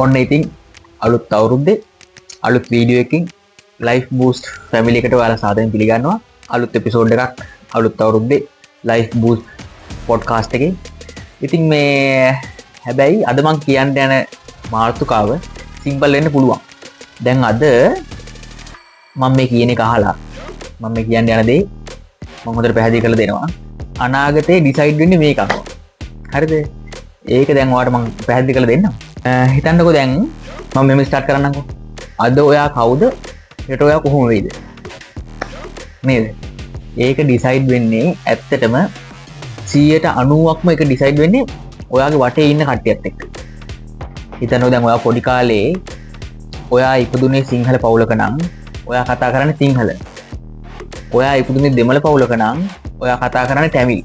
ඔන්න ඉතින් අලුත් අවුරුද්දේ අලුත් වීඩියෝ එකකින් Life Boost family එකට ඔයාලා සාදරයෙන් පිළිගන්නවා. අලුත් එපිසෝඩ් එකක් අලුත් අවුරුද්දේ Life Boost podcast එකේ. ඉතින් මේ හැබැයි අද මම කියන්න යන මාතෘකාව සිම්පල් වෙන්න පුළුවන්. දැන් අද මම මේ කියන එක අහලා මම මේ කියන්න යන දේ මම හොඳට පැහැදිලි කරලා දෙනවා. අනාගතේ ඩිසයිඩ් වෙන්නේ මේක අනුව. හරිද? ඒක දැන් ඔයාලට මම පැහැදිලි කරලා දෙන්නම්. හිතන්නකෝ දැන් මම මෙහෙම ස්ටාර්ට් කරන්නම්කෝ. අද ඔයා කවුද? හෙට ඔයා කොහොම වෙයිද? නේද? ඒක ඩිසයිඩ් වෙන්නේ ඇත්තටම 90%ක්ම ඒක ඩිසයිඩ් වෙන්නේ ඔයාගේ වටේ ඉන්න කට්ටියත් එක්ක. හිතන්නකෝ දැන් ඔයා පොඩි කාලේ ඔයා ඉපදුනේ සිංහල පවුලක නම් ඔයා කතා කරන්නේ සිංහල. ඔයා ඉපදුනේ දෙමළ පවුලක නම් ඔයා කතා කරන්නේ තමිල්.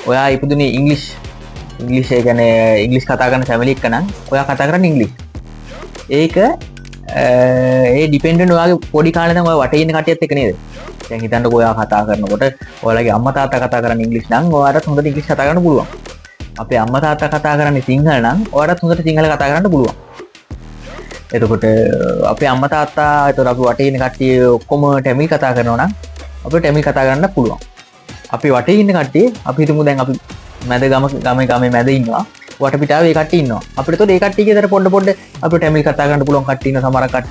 ඔයා ඉපදුනේ ඉංග්ලිෂ් ඒ කියන්නේ ඉංග්ලිෂ් කතා කරන ෆැමිලි එක නම් ඔයා කතා කරන්නේ ඉංග්ලිෂ්. ඒක ඒ ඩිපෙන්ඩන්ට් ඔයාගේ පොඩි කාලේ නම් ඔයා වටේ ඉන්න කට්ටියත් එක්ක නේද? දැන් හිතන්නකෝ ඔයා කතා කරනකොට ඔයාලගේ අම්මා තාත්තා කතා කරන්නේ ඉංග්ලිෂ් නම් ඔයාලට හොඳට ඉංග්ලිෂ් කතා කරන්න පුළුවන්. අපේ අම්මා තාත්තා කතා කරන්නේ සිංහල නම් ඔයාලට හොඳට සිංහල කතා කරන්න පුළුවන්. එතකොට අපේ අම්මා තාත්තා එතකොට අපි වටේ ඉන්න කට්ටිය ඔක්කොම තමිල් කතා කරනවා නම් අපිට තමිල් කතා කරන්න පුළුවන්. අපි වටේ ඉන්න කට්ටිය අපි හිතමු දැන් අපි මැද ගමේ මැද ඉන්නවා. වටපිටාවේ ඒ කට්ටිය ඉන්නවා. අපිට එතකොට ඒ කට්ටියගේ දර පොඩ අපිට තමිල් කතා කරන්න පුළුවන් කට්ටිය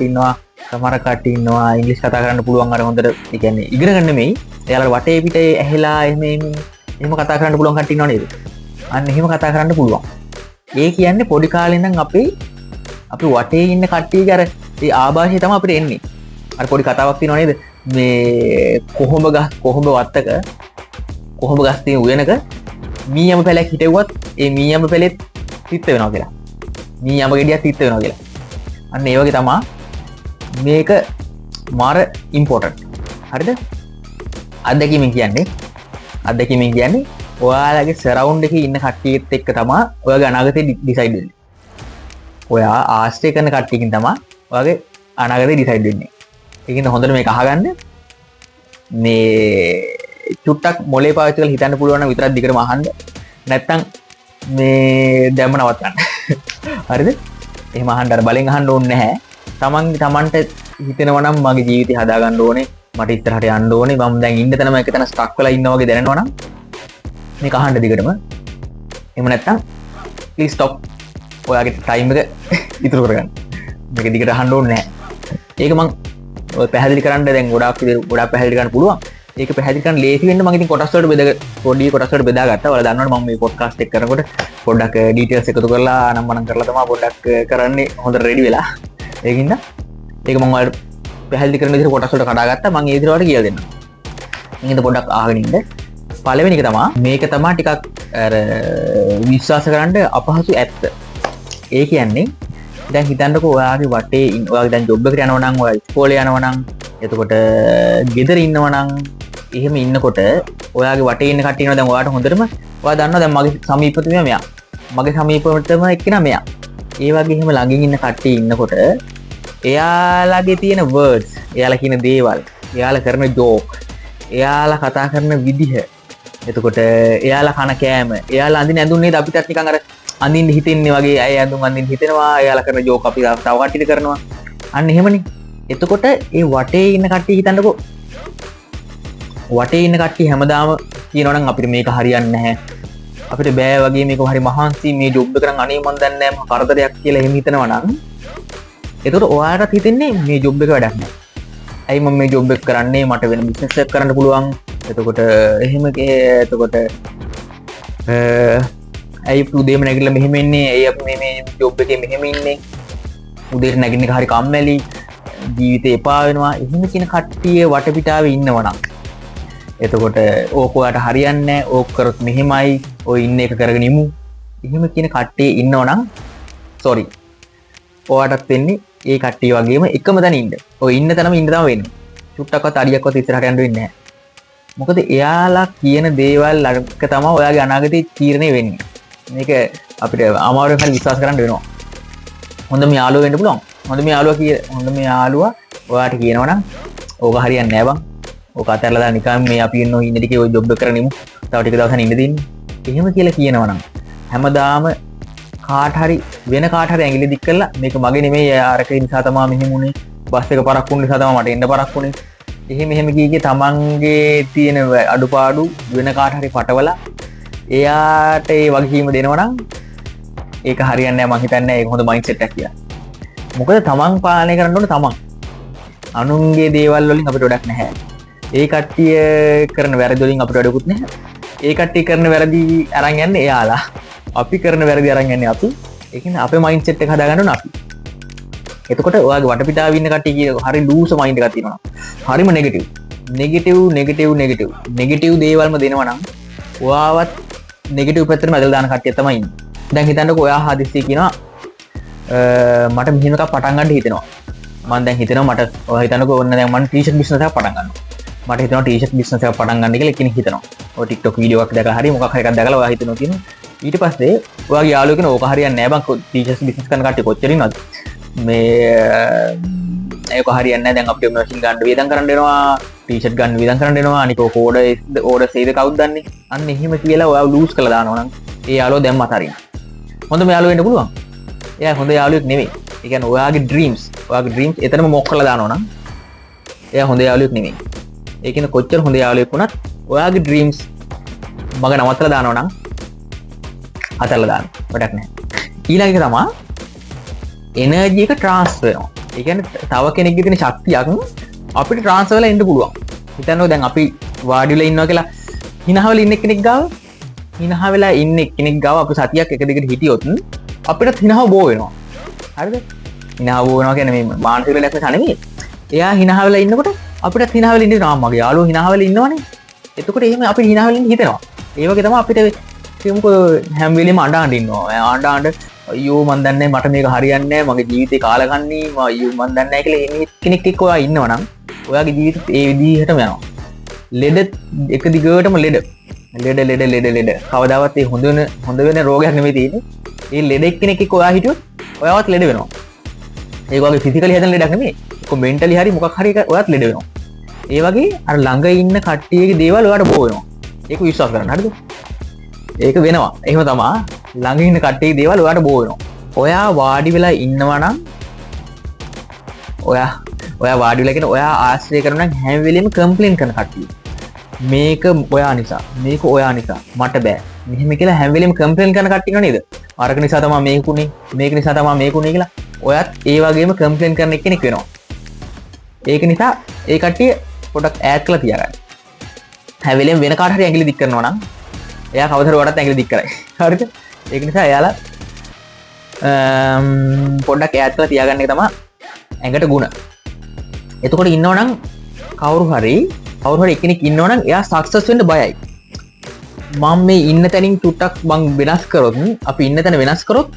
ඉන්නවා. සමහර කට්ටිය ඉන්නවා ඉංග්‍රීසි කතා කරන්න පුළුවන් අර හොඳට ඒ කියන්නේ ඉගෙන ගන්න නෙමෙයි. එයාලා වටේ පිටේ ඇහිලා එහෙම කතා කරන්න පුළුවන් කට්ටිය ඉන්නව නේද? අන්න එහෙම කතා කරන්න පුළුවන්. ඒ කියන්නේ පොඩි කාලේ ඉඳන් අපි වටේ ඉන්න කට්ටියගේ අර ඒ ආభాෂය තමයි අපිට එන්නේ. අර පොඩි කතාවක් තියෙනව නේද? මේ කොහොඹ වත්තක කොහොඹ ගස් තියෙන උයනක මීයම පැලයක් හිටෙව්වත් ඒ මීයම පැලෙත් තිත්ත වෙනවා කියලා. මීයම ගෙඩියක් තිත්ත වෙනවා කියලා. අන්න ඒ වගේ තමයි මේක මාර ඉම්පෝටන්ට්. හරිද? අත්දැකීමෙන් කියන්නේ ඔයාලගේ සරවුන්ඩ් එකේ ඉන්න කට්ටියත් එක්ක තමයි ඔයාගේ අනාගතේ ඩිසයිඩ් වෙන්නේ. ඔයා ආශ්‍රය කරන කට්ටියකින් තමයි ඔයාගේ අනාගතේ ඩිසයිඩ් වෙන්නේ. ඒකින්ද හොඳට මේක අහගන්න. මේ චුට්ටක් මොලේ පාවිච්චි කරලා හිතන්න පුළුවන් නම් විතරක් දිගටම අහන්න. නැත්තම් මේ දැම්ම නවත්තන්න. හරිද? එහෙම අහන්න අර බලෙන් අහන්න ඕනේ නැහැ. තමන්ට හිතෙනවා නම් මගේ ජීවිතය හදා ගන්න ඕනේ, මට ඉස්සරහට යන්න ඕනේ, මම දැන් ඉන්න තැනම එක තැන ස්ටක් වෙලා ඉන්නවා වගේ දැනෙනවා නම් මේක අහන්න දිගටම. එහෙම නැත්තම් ප්ලීස් ස්ටොප්. ඔයාගේ ටයිම් එක ඉතුරු කරගන්න. මේක දිගට අහන්න ඕනේ නැහැ. ඒක මම පැහැදිලි කරන්න දැන් ගොඩාක් පැහැදිලි කරන්න පුළුවන්. ඒක පැහැදිලි කරන්න ලේසි වෙන්න මම ඉතින් කොටස් වලට පොඩි කොටස් වලට බෙදාගත්තා. ඔයාලා දන්නවනේ මම මේ පොඩ්කාස්ට් එක කරනකොට පොඩ්ඩක් ඩීටේල්ස් එකතු කරලා අනම්මනම් කරලා තමයි පොඩ්ඩක් කරන්නේ හොඳට රෙඩි වෙලා. ඒකින්ද ඒක මම ඔයාලට පැහැදිලි කරන විදිහට කොටස් වලට කඩාගත්තා. මම ඒ විදිහට ඔයාලට කියලා දෙන්නම්. ඉතින් පොඩ්ඩක් අහගෙන ඉන්න. පළවෙනි එක තමයි මේක තමයි ටිකක් අර විශ්වාස කරන්න අපහසු ඇත්ත. ඒ කියන්නේ දැන් හිතන්නකෝ ඔයාගේ වටේ ඔයාගේ දැන් ජොබ් එකට යනවා නම් ඔයා ඉස්කෝලේ යනවා නම් එතකොට ගෙදර ඉන්නවා නම් එහෙම ඉන්නකොට ඔයාගේ වටේ ඉන්න කට්ටිය ඉන්නවා දැන් ඔයාට හොඳටම ඔයා දන්නවා දැන් මගේ සමීපතම මෙයා. මගේ සමීපතම එක්කෙනා මෙයා. ඒ වගේ එහෙම ළඟින් ඉන්න කට්ටිය ඉන්නකොට එයාලගේ තියෙන වර්ඩ්ස්, එයාලා කියන දේවල්, එයාලා කරන ජෝක්, එයාලා කතා කරන විදිහ, එතකොට එයාලා කන කෑම, එයාලා අඳින ඇඳුම් නේද අපිටත් නිකන් අර අඳින්න හිතෙන්නේ වගේ අය ඇඳුම් අඳින්න හිතෙනවා. එයාලා කරන ජෝක් අපි තව කට්ටියට කරනවා. අන්න එහෙමනේ. එතකොට ඒ වටේ ඉන්න කට්ටිය හිතන්නකෝ වටේ ඉන්න කට්ටිය හැමදාම කියනවා නම් අපිට මේක හරියන්නේ නැහැ. අපිට බෑ වගේ මේක හරි මහන්සි මේ ජොබ් එක කරන් අනේ මන් දන්නේ නැහැ මම කරදරයක් කියලා එහෙම හිතනවා නම් එතකොට ඔයාලට හිතෙන්නේ මේ ජොබ් එක වැඩක් නැහැ. ඇයි මම මේ ජොබ් එක කරන්නේ මට වෙන බිස්නස් එකක් කරන්න පුළුවන්. එතකොට ඇයි උදේම නැගිටලා මෙහෙම ඉන්නේ? ඇයි අපි මේ ජොබ් එකේ මෙහෙම ඉන්නේ? උදේට නැගින්න එක හරි කම්මැලි. ජීවිතේ එපා වෙනවා. එහෙම කියන කට්ටිය වටපිටාවේ ඉන්නවනම් එතකොට ඕක ඔයාට හරියන්නේ නැහැ. ඕක කරොත් මෙහෙමයි. ඔය ඉන්න එක කරගෙන ඉමු. එහෙම කියන කට්ටිය ඉන්නවනම් sorry. ඔයාටත් වෙන්නේ ඒ කට්ටිය වගේම එකම තැන ඉන්න. ඔය ඉන්න තැනම ඉන්න තමයි වෙන්නේ. චුට්ටක්වත් අඩියක්වත් ඉස්සරහට යන්න වෙන්නේ නැහැ. මොකද එයාලා කියන දේවල් අරක තමයි ඔයාගේ අනාගතේ තීරණය වෙන්නේ. මේක අපිට අමාරුවෙන් හරි විශ්වාස කරන්න වෙනවා. හොඳම යාළුවා වෙන්න පුළුවන්. හොඳම යාළුවා ඔයාට කියනවා නම් ඕක හරියන්නේ නැහැ බං. ඕක අතහැරලා දාන්න නිකන් මේ අපි ඉන්න ඉන්න ටිකේ ඔය ජොබ් එක කරගෙන ඉමු. තව ටික දවසක් ඉන්න දෙන්න. එහෙම කියලා කියනවා නම් හැමදාම කාට හරි වෙන කාට හරි ඇඟිලි දික් කරලා මේක මගේ නෙමෙයි අරක නිසා තමයි මෙහෙම උනේ බස් එක පරක්කු වුණ නිසා තමයි මට එන්න පරක්කු වුනේ එහෙම කීකේ තමන්ගේ තියෙන අඩුපාඩු වෙන කාට හරි පටවලා එයාට ඒ වගකීම දෙනවා නම් ඒක හරියන්නේ නැහැ මං හිතන්නේ ඒක හොඳ මයින්ඩ් සෙට් එකක් කියලා. මොකද තමන් පාලනය කරන්න ඕනේ තමන්. අනුන්ගේ දේවල් වලින් අපිට වැඩක් නැහැ. ඒ කට්ටිය කරන වැරදි වලින් අපිට වැඩකුත් නැහැ. ඒ කට්ටිය කරන වැරදි අරන් යන්නේ එයාලා. අපි කරන වැරදි අරන් යන්නේ අපි. ඒ කියන්නේ අපේ මයින්ඩ් සෙට් එක හදාගන්න ඕනේ අපි. එතකොට ඔයාගේ වටපිටාවේ ඉන්න කට්ටිය කිය හරි ලූස මයින්ඩ් එකක් තියෙනවා. හරිම නෙගටිව් දේවල්ම දෙනවා නම් ඔයාවත් නෙගටිව් පැත්තටම ඇදලා දාන කට්ටිය තමයි ඉන්නේ. දැන් හිතන්නකෝ ඔයා හදිස්සිය කියනවා මට මෙහෙම එකක් පටන් ගන්න හිතෙනවා. මම දැන් හිතනවා මට ඔයා හිතන්නකෝ ඔන්න දැන් මම ටී-ෂර්ට් බිස්නස් එකක් පටන් ගන්නවා. මට හිතෙනවා ටී-ෂර්ට් බිස්නස් එකක් පටන් ගන්න කියලා කෙනෙක් හිතනවා. ඔය TikTok වීඩියෝ එකක් දැකලා හරි මොකක් හරි එකක් දැකලා ඔයා හිතනවා කියනවා. ඊට පස්සේ ඔයාගේ යාළුවෝ කියන ඕක හරියන්නේ නැහැ බං ටී-ෂර්ට් බිස්නස් කරන කට්ටිය කොච්චර ඉන්නවද? මේ ඒක හරියන්නේ නැහැ දැන් අපිට මැෂින් ගන්න වියදම් කරන්න වෙනවා ටී-ෂර්ට් ගන්න වියදම් කරන්න වෙනවා අනික ඕක ඕඩර් සේද කවුද දන්නේ? අන්න එහෙම කියලා ඔයා ලූස් කරලා දානවා නම් ඒ යාළුවෝ දැන් මත හරින්න. හොඳම යාළුවෙක් වෙන්න පුළුවන්. එයා හොඳ යාළුවෙක් නෙමෙයි. ඒ කියන්නේ ඔයාගේ ඩ්‍රීම්ස් එතනම මොක් කරලා දානවා නම් එයා හොඳ යාළුවෙක් නෙමෙයි. ඒ කියන්නේ කොච්චර හොඳ යාළුවෙක් වුණත් ඔයාගේ ඩ්‍රීම්ස් මග නවත්තලා දානවා නම් අතල්ලා දාන්න. වැඩක් නැහැ. ඊළඟ එක තමයි එනර්ජි එක ට්‍රාන්ස්ෆර් වෙනවා. ඒ කියන්නේ තව කෙනෙක්ගේ තියෙන ශක්තියක් අපිට ට්‍රාන්ස්ෆර් වෙලා එන්න පුළුවන්. හිතන්නකෝ දැන් අපි වාඩි වෙලා ඉන්නවා කියලා හිනහවල ඉන්න කෙනෙක් ගාව හිනහ වෙලා ඉන්න කෙනෙක් ගාව අපි සතියක් එක දිගට හිටියොත් අපිට හිනහව බෝ වෙනවා. හරිද? හිනහව බෝ වෙනවා කියන්නේ මේ මානසික ලෙඩක් නිසා නෙමෙයි. එයා හිනහ වෙලා ඉන්නකොට අපිට හිනහ වෙලා ඉන්න මගේ යාළුවෝ හිනහ වෙලා ඉන්නවනේ. එතකොට එහෙම අපිට හිනහ වෙලා ඉන්න හිතෙනවා. ඒ වගේ තමයි අපිට කියමුකෝ හැම වෙලෙම අඬ ඉන්නවා. අඬ අයියෝ මන් දන්නේ මට මේක හරියන්නේ නැහැ. මගේ ජීවිතේ කාලකන්ණි අයියෝ මන් දන්නේ නැහැ කියලා එන්නේ කෙනෙක් එක්ක ඔයා ඉන්නවනම් ඔයාගේ ජීවිතේ ඒ විදිහටම යනවා. ලෙඩ එක දිගටම ලෙඩ කවදාවත් ඒ හොඳ වෙන රෝගයක් නෙමෙයි තියෙන්නේ. ඒ ලෙඩ එක්කෙනෙක් එක්ක ඔයා හිටියොත් ඔයාවත් ලෙඩ වෙනවා. ඒක වගේ ෆිසිකලි හැදෙන ලෙඩක් නෙමෙයි. ඒක මෙන්ටලි හරි මොකක් හරි ඔයාත් ලෙඩ වෙනවා. ඒ වගේ අර ළඟ ඉන්න කට්ටියගේ දේවල් ඔයාට බෝ වෙනවා. ඒක විශ්වාස කරන්න හරිද? ඒක වෙනවා. එහෙම තමයි ළඟ ඉන්න කට්ටියගේ දේවල් ඔයාට බෝ වෙනවා. ඔයා වාඩි වෙලා ඉන්නවා නම් ඔයා වාඩි වෙලා කියන ඔයා ආශ්‍රය කරන නම් හැම වෙලෙම කම්ප්ලේන් කරන කට්ටිය. මේක ඔයා නිසා මට බෑ මෙහෙම කියලා හැම වෙලෙම කම්ප්ලේන් කරන කට්ටිය නෝ නේද? අරක නිසා තමයි මේකුනේ මේක නිසා තමයි මේකුනේ කියලා ඔයත් ඒ වගේම කම්ප්ලේන් කරන එක්කෙනෙක් වෙනවා. ඒක නිසා ඒ කට්ටිය පොඩක් ඈත් කරලා තියාගන්න. හැම වෙලෙම වෙන කාට හරි ඇඟිලි දික් කරනවා නම් එයා කවදාවත් වඩාත් ඇඟිලි දික් කරයි. හරිද? ඒක නිසා එයාලා පොඩ්ඩක් ඈත් කරලා තියාගන්න එක තමයි ඇඟට ගුණ. එතකොට ඉන්නවනම් කවුරු හරි එකෙනෙක් ඉන්නවනම් එයා සක්සස් වෙන්න බයයි. මම මේ ඉන්න තැනින් චුට්ටක් මං වෙනස් කරොත් අපි ඉන්න තැන වෙනස් කරොත්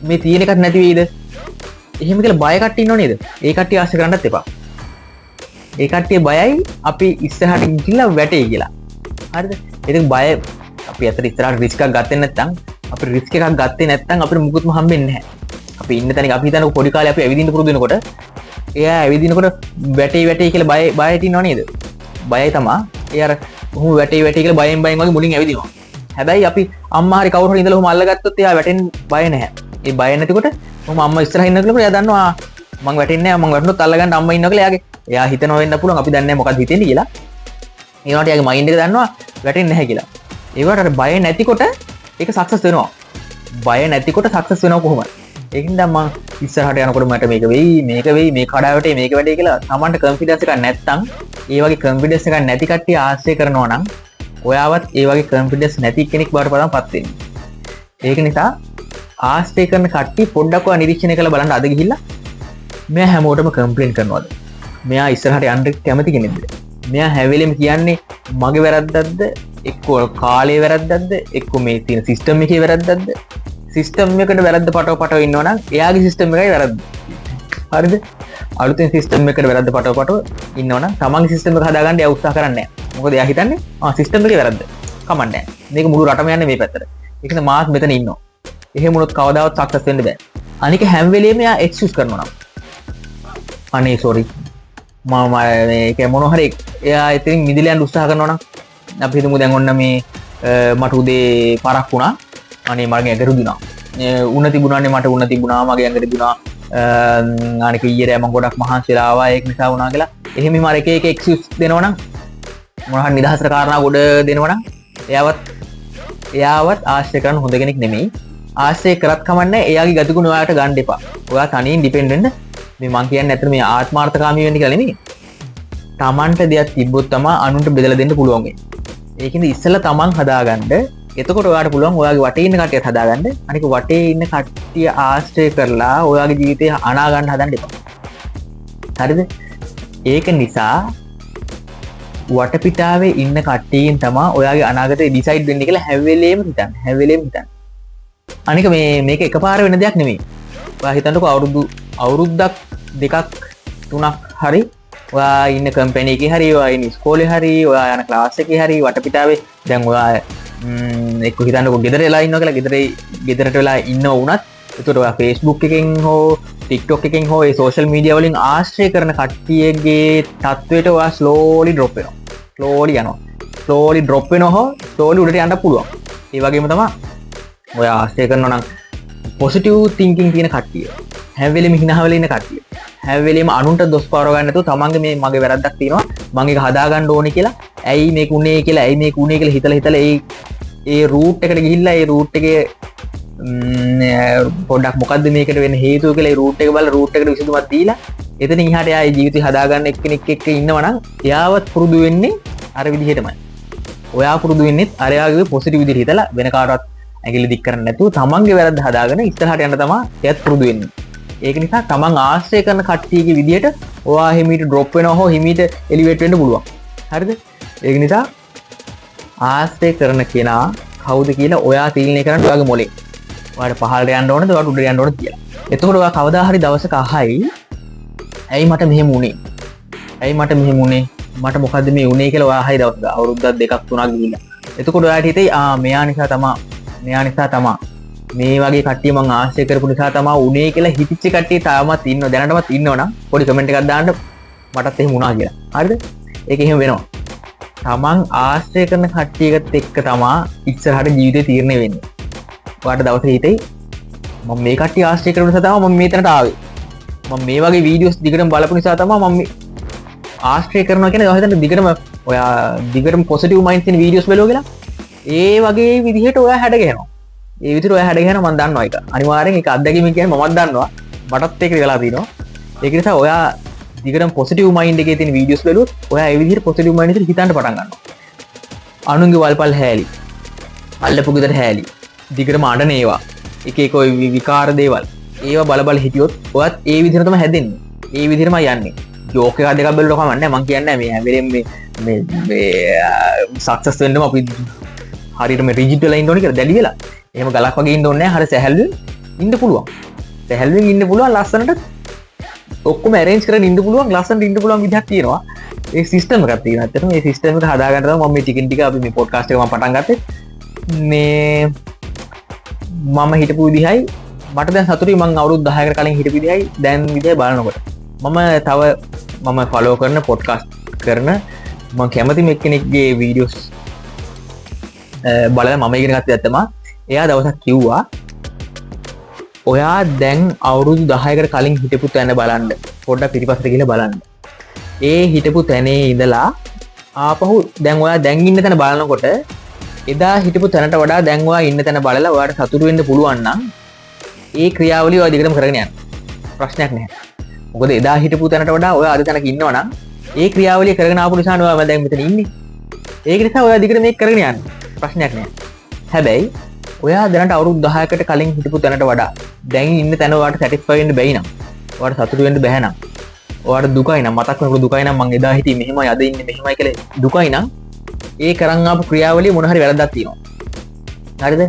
මේ තියෙන එකක් නැති වෙයිද? එහෙම කියලා බය කට්ටිය ඉන්නව නේද? ඒ කට්ටිය ආශ කරන්නත් එපා. ඒ කට්ටිය බයයි අපි ඉස්සරහට ගිහිල්ලා වැටේ කියලා. හරිද? ඉතින් බය අපි අතට ඉස්සරහට රිස්ක් එකක් ගත්තේ නැත්නම් අපිට රිස්ක් එකක් ගත්තේ නැත්නම් අපිට මුකුත්ම හම්බෙන්නේ නැහැ. අපි ඉන්න තැනින් අපි හිතන්නේ පොඩි කාලේ අපි ඇවිදින්න පුරුදු වෙනකොට එයා ඇවිදිනකොට වැටේ කියලා බයට ඉන්නව නේද? බයයි තමා ඒ අර උහුම වැටේ කියලා බයෙන් වගේ මුලින් ඇවිදිනවා. හැබැයි අපි අම්මා හරි කවුරු හරි ඉඳලා උහුම අල්ලගත්තොත් එයා වැටෙන්න බය නැහැ. ඒ බය නැතිකොට උහුම අම්මා ඉස්සරහින් ඉන්නකොට එයා දන්නවා මං වැටෙන්නේ නැහැ මං වැටුනොත් අල්ලගන්න අම්මා ඉන්නවා කියලා එයා හිතනවා වෙන්න පුළුවන් අපි දන්නේ නැහැ මොකක්ද හිතෙන්නේ කියලා. ඒ වුණාට එයාගේ මයින්ඩ් එක දන්නවා වැටෙන්නේ නැහැ කියලා. ඒ වුණාට අර බය නැතිකොට ඒක සක්සස් වෙනවා. බය නැතිකොට සක්සස් වෙනවා කොහොමද? ඒකින්ද මං ඉස්සරහට යනකොට මට මේක වෙයි මේ කඩාවටේ මේක වැඩේ කියලා තමන්ට කන්ෆිඩන්ස් එකක් නැත්තම් ඒ වගේ කන්ෆිඩන්ස් එකක් නැති කට්ටිය ආශ්‍රය කරනවා නම් ඔයාවත් ඒ වගේ කන්ෆිඩන්ස් නැති කෙනෙක් බවට පත් වෙනවා. ඒක නිසා ආශ්‍රය කරන කට්ටිය පොඩ්ඩක් ඔයා නිරීක්ෂණය කරලා බලන්න අද ගිහිල්ලා මෙයා හැමෝටම කම්ප්ලේන් කරනවද? මෙයා ඉස්සරහට යන්න කැමති කෙනෙක්ද? මෙයා හැවෙලෙම කියන්නේ මගේ වැරද්දක්ද? එක්කෝ කාලේ වැරද්දක්ද? එක්කෝ මේ තියෙන සිස්ටම් එකේ වැරද්දක්ද? සිස්ටම් එකට වැරද්ද පටව ඉන්නවනම් එයාගේ සිස්ටම් එකයි වැරද්ද. හරිද? අලුතෙන් සිස්ටම් එකට වැරද්ද පටව ඉන්නවනම් තමන්ගේ සිස්ටම් එක හදාගන්න එයා උත්සාහ කරන්නේ නැහැ. මොකද එයා හිතන්නේ සිස්ටම් එකේ වැරද්ද. කමන්නේ නැහැ. මේක මුළු රටම යන්නේ මේ පැත්තට. ඒක නිසා මාත් මෙතන ඉන්නවා. එහෙම වුණොත් කවදාවත් සක්සස් වෙන්න බෑ. අනික හැම වෙලෙම එයා එක්ස්කියුස් කරනවා නම් අනේ සෝරි මම මේක මොන හරි එයා ඉතින් මිදිලා යන්න උත්සාහ කරනවා නම් අපි හිතමු දැන් ඔන්න මේ මට උදේ පරක් වුණා. අනේ මගේ ඇඟ රුදුනා. උණ තිබුණානේ මට උණ තිබුණා මගේ ඇඟට තිබුණා අනික ඊයේ මම ගොඩක් මහන්සිලා ආවා ඒක නිසා වුණා කියලා එහෙම මර එක එක්ස්කියුස් දෙනවනම් මොනවා හරි නිදහසට කාරණා ගොඩ දෙනවනම් එයාවත් ආශ්‍රය කරන්න හොඳ කෙනෙක් නෙමෙයි ආශ්‍රය කරත් කමන්නේ එයාගේ ගතිගුණ ඔයාලට ගන්න එපා ඔයා තනියෙන් ඩිපෙන්ඩ් වෙන්න මේ මං කියන්නේ ඇත්තට මේ ආත්මාර්ථකාමී වෙන්න කියලා නෙමෙයි තමන්ට දෙයක් තිබ්බොත් තමයි අනුන්ට බෙදලා දෙන්න පුළුවන් වෙන්නේ ඒකින්ද ඉස්සෙල්ලා තමන් හදාගන්න එතකොට ඔයාට පුළුවන් ඔයාගේ වටේ ඉන්න කට්ටියත් හදාගන්න අනික වටේ ඉන්න කට්ටිය ආශ්‍රය කරලා ඔයාගේ ජීවිතේ අනා ගන්න හදන්න එපා හරිද ඒක නිසා වටපිටාවේ ඉන්න කට්ටියින් තමයි ඔයාගේ අනාගතේ ඩිසයිඩ් වෙන්නේ කියලා හැම වෙලේම හිතන්න අනික මේක එකපාර වෙන දෙයක් නෙමෙයි ඔයා හිතන්නකෝ අවුරුද්දක් දෙකක් තුනක් හරි ඔයා ඉන්න කම්පැනි එකේ හරි ඔයා ඉන්න ඉස්කෝලේ හරි ඔයා යන ක්ලාස් එකේ හරි වටපිටාවේ දැන් ඔයා එක්ක හිතන්නකෝ ගෙදර වෙලා ඉන්නවා කියලා ගෙදරට වෙලා ඉන්නව වුණත් ඒකට ඔයා Facebook එකෙන් හෝ TikTok එකෙන් හෝ ඒ social media වලින් ආශ්‍රය කරන කට්ටියගේ තත්වයට ඔයා slowly drop වෙනවා slowly drop වෙනවා හෝ slowly උඩට යන්න පුළුවන් ඒ වගේම තමයි ඔයා ආශ්‍රය කරනවා නම් positive thinking තියෙන කට්ටිය හැම වෙලෙම හිනහ වෙලා ඉන්න කට්ටිය හැම වෙලෙම අනුන්ට දොස් පාරව ගන්න නැතුව තමන්ගේ මේ මගේ වැරද්දක් තියෙනවා මම ඒක හදා ගන්න ඕනේ කියලා ඇයි මේක උනේ කියලා හිතලා ඒ රූට් එකට ගිහිල්ලා ඒ රූට් එකේ පොඩ්ඩක් මොකද්ද මේකට වෙන්න හේතුව කියලා ඒ රූට් එක බලලා රූට් එකට විසඳුමක් දීලා එතනින් එහාට එයා ජීවිතය හදා ගන්න එක්කෙනෙක් එක්ක ඉන්නවනම් එයාවත් පුරුදු වෙන්නේ අර විදිහටමයි ඔයා පුරුදු වෙන්නේ අරයාගේ පොසිටිව් විදිහට හිතලා වෙන කාටවත් ඇඟිලි දික් කරන්නේ නැතුව තමන්ගේ වැරද්ද හදාගෙන ඉස්සරහට යන්න තමයි එයාත් පුරුදු වෙන්නේ ඒක නිසා තමන් ආශ්‍රය කරන කට්ටියගේ විදිහට ඔයා හිමීට ඩ්‍රොප් වෙනවා හෝ හිමීට එලිවේට් වෙන්න පුළුවන් හරිද ඒක නිසා ආශ්‍රය කරන කෙනා කවුද කියලා ඔයා තීරණය කරන්න ඔයාගේ මොලේ ඔයාට පහළට යන්න ඕනද ඔයාට උඩට යන්න ඕනද කියලා එතකොට ඔයා කවදා හරි දවසක අහයි ඇයි මට මෙහෙම උනේ මට මොකද්ද මේ උනේ කියලා ඔයා අහයි දවසක අවුරුද්දක් දෙකක් තුනක් ගිහිල්ලා එතකොට ඔයාට හිතෙයි මෙයා නිසා තමා මේ වගේ කට්ටිය මං ආශ්‍රය කරපු නිසා තමයි උනේ කියලා හිතච්ච කට්ටිය තාමත් ඉන්නව දැනටමත් ඉන්නවනම් පොඩි කමෙන්ට් එකක් දාන්න මටත් එහෙම වුණා කියලා. හරිද? ඒක එහෙම වෙනවා. තමන් ආශ්‍රය කරන කට්ටියකට එක්ක තමයි ඉස්සරහට ජීවිතේ තීරණය වෙන්නේ. ඔයාට දවසක හිතෙයි මම මේ කට්ටිය ආශ්‍රය කරපු නිසා තමයි මම මේතනට ආවේ. මම මේ වගේ වීඩියෝස් දිගටම බලපු නිසා තමයි මම ආශ්‍රය කරනවා කියන දවස් හිතන්න දිගටම පොසිටිව් මයින්ඩ්ස් ඉන් වීඩියෝස් බලුවා කියලා. ඒ වගේ විදිහට ඔයා හැඩ ගහනවා. ඒ විදිහට ඔයා හැඩ ගහනවා මම දන්නවා ඒක. අනිවාර්යෙන් ඒක අත්දැකීමක් කියන්නේ මමත් දන්නවා. මටත් ඒක වෙලා තියෙනවා. ඒක නිසා ඔයා දිගටම පොසිටිව් මයින්ඩ් එකේ තියෙන වීඩියෝස් බලුවොත් ඔයා ඒ විදිහට පොසිටිව් මයින්ඩ් එකෙන් හිතන්න පටන් ගන්නවා. අනුන්ගේ වල්පල් හැලී. අල්ලපු ගෙදර හැලී. දිගටම අඬන ඒවා. එක එක ඔය විකාර දේවල්. ඒවා බල හිටියොත් ඔයත් ඒ විදිහට තමයි හැදෙන්නේ. ඒ විදිහටම යන්නේ. ජෝක් එකක් දෙකක් බැලුවා කමක් නැහැ. මම කියන්නේ මේ හැම වෙලෙම මේ සක්සස් වෙන්නම අපි හරියට මේ රිජිඩ් වෙලා ඉන්න ඕනේ කියලා දැඩි වෙලා. එහෙම ගලක් වගේ ඉන්න ඕනේ නැහැ. හරිය සැහැල්ලුවෙන් ඉන්න පුළුවන්. සැහැල්ලුවෙන් ඉන්න පුළුවන් ලස්සනට ඔක්කොම arrange කරගෙන ඉන්න පුළුවන් ලස්සනට ඉන්න පුළුවන් විදිහක් තියෙනවා. ඒ සිස්ටම් එකක් තියෙනවා. ඇත්තටම මේ සිස්ටම් එක හදාගන්න තමයි මම මේ ටික අපි මේ පොඩ්කාස්ට් එක මම පටන් ගත්තේ. මේ මම හිටපු විදිහයි මට දැන් සතුටුයි මම අවුරුදු 10කට කලින් හිටපු විදිහයි දැන් විදිහයි බලනකොට. මම ෆලෝ කරන පොඩ්කාස්ට් කරන මම කැමති එක්කෙනෙක්ගේ වීඩියෝස් බලලා මම ඉගෙන ගත්තේ තමයි එයා දවසක් කිව්වා ඔයා දැන් අවුරුදු 10කට කලින් හිටපු තැන බලන්න පොඩ්ඩක් පිටිපස්සට ගිහලා බලන්න. ඒ හිටපු තැනේ ඉඳලා ආපහු දැන් ඔයා දැන් ඉන්න තැන බලනකොට එදා හිටපු තැනට වඩා දැන් ඔයා ඉන්න තැන බලලා ඔයාට සතුටු වෙන්න පුළුවන් නම් ඒ ක්‍රියාවලිය ඔයා දිගටම කරගෙන යන්න. ප්‍රශ්නයක් නැහැ. මොකද එදා හිටපු තැනට වඩා ඔයා අද තැනක ඉන්නවා නම් ඒ ක්‍රියාවලිය කරගෙන ආපු නිසා ඔයා දැන් මෙතන ඉන්නේ. ඒක නිසා ඔයා දිගට මේක කරගෙන යන්න. ප්‍රශ්නයක් නැහැ. හැබැයි ඔයා දැනට අවුරුදු 10කට කලින් හිටපු තැනට වඩා දැන් ඉන්න තැන ඔයාට සැටිස්ෆයි වෙන්න බැයි නම් ඔයාට සතුටු වෙන්න බැහැ නම් ඔයාට දුකයි නම් මතක් වෙනකොට දුකයි නම් මං එදා හිටියේ මෙහෙමයි අද ඉන්නේ මෙහෙමයි කියලා දුකයි නම් ඒ කරන් ආපු ක්‍රියාවලිය මොන හරි වැරද්දක් තියෙනවා. හරිද?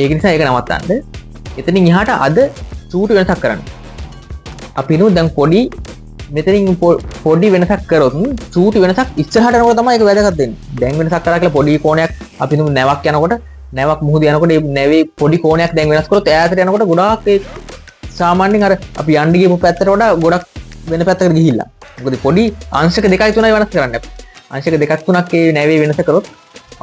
ඒක නිසා ඒක නවත්තන්න. එතනින් එහාට අද චූටි වෙනසක් කරන්න. අපි නෝ දැන් මෙතනින් පොඩි වෙනසක් කරොත් චූටි වෙනසක් ඉස්සරහට යනකොට තමයි ඒක වැදගත් වෙන්නේ. දැන් වෙනසක් කරා කියලා පොඩි කෝණයක් අපි නෝ නැවක් යනකොට නැවක් මුහුද යනකොට ඒ නැවේ පොඩි කෝණයක් දැන් වෙනස් කරොත් ඈතට යනකොට ගොඩාක් ඒ සාමාන්‍යයෙන් අර අපි යන්න ගියපු පැත්තට වඩා ගොඩක් වෙන පැත්තකට ගිහිල්ලා. මොකද පොඩි අංශක 2යි 3යි වෙනස් කරන්න අපි. අංශක 2ක් 3ක් ඒ නැවේ වෙනස කරොත්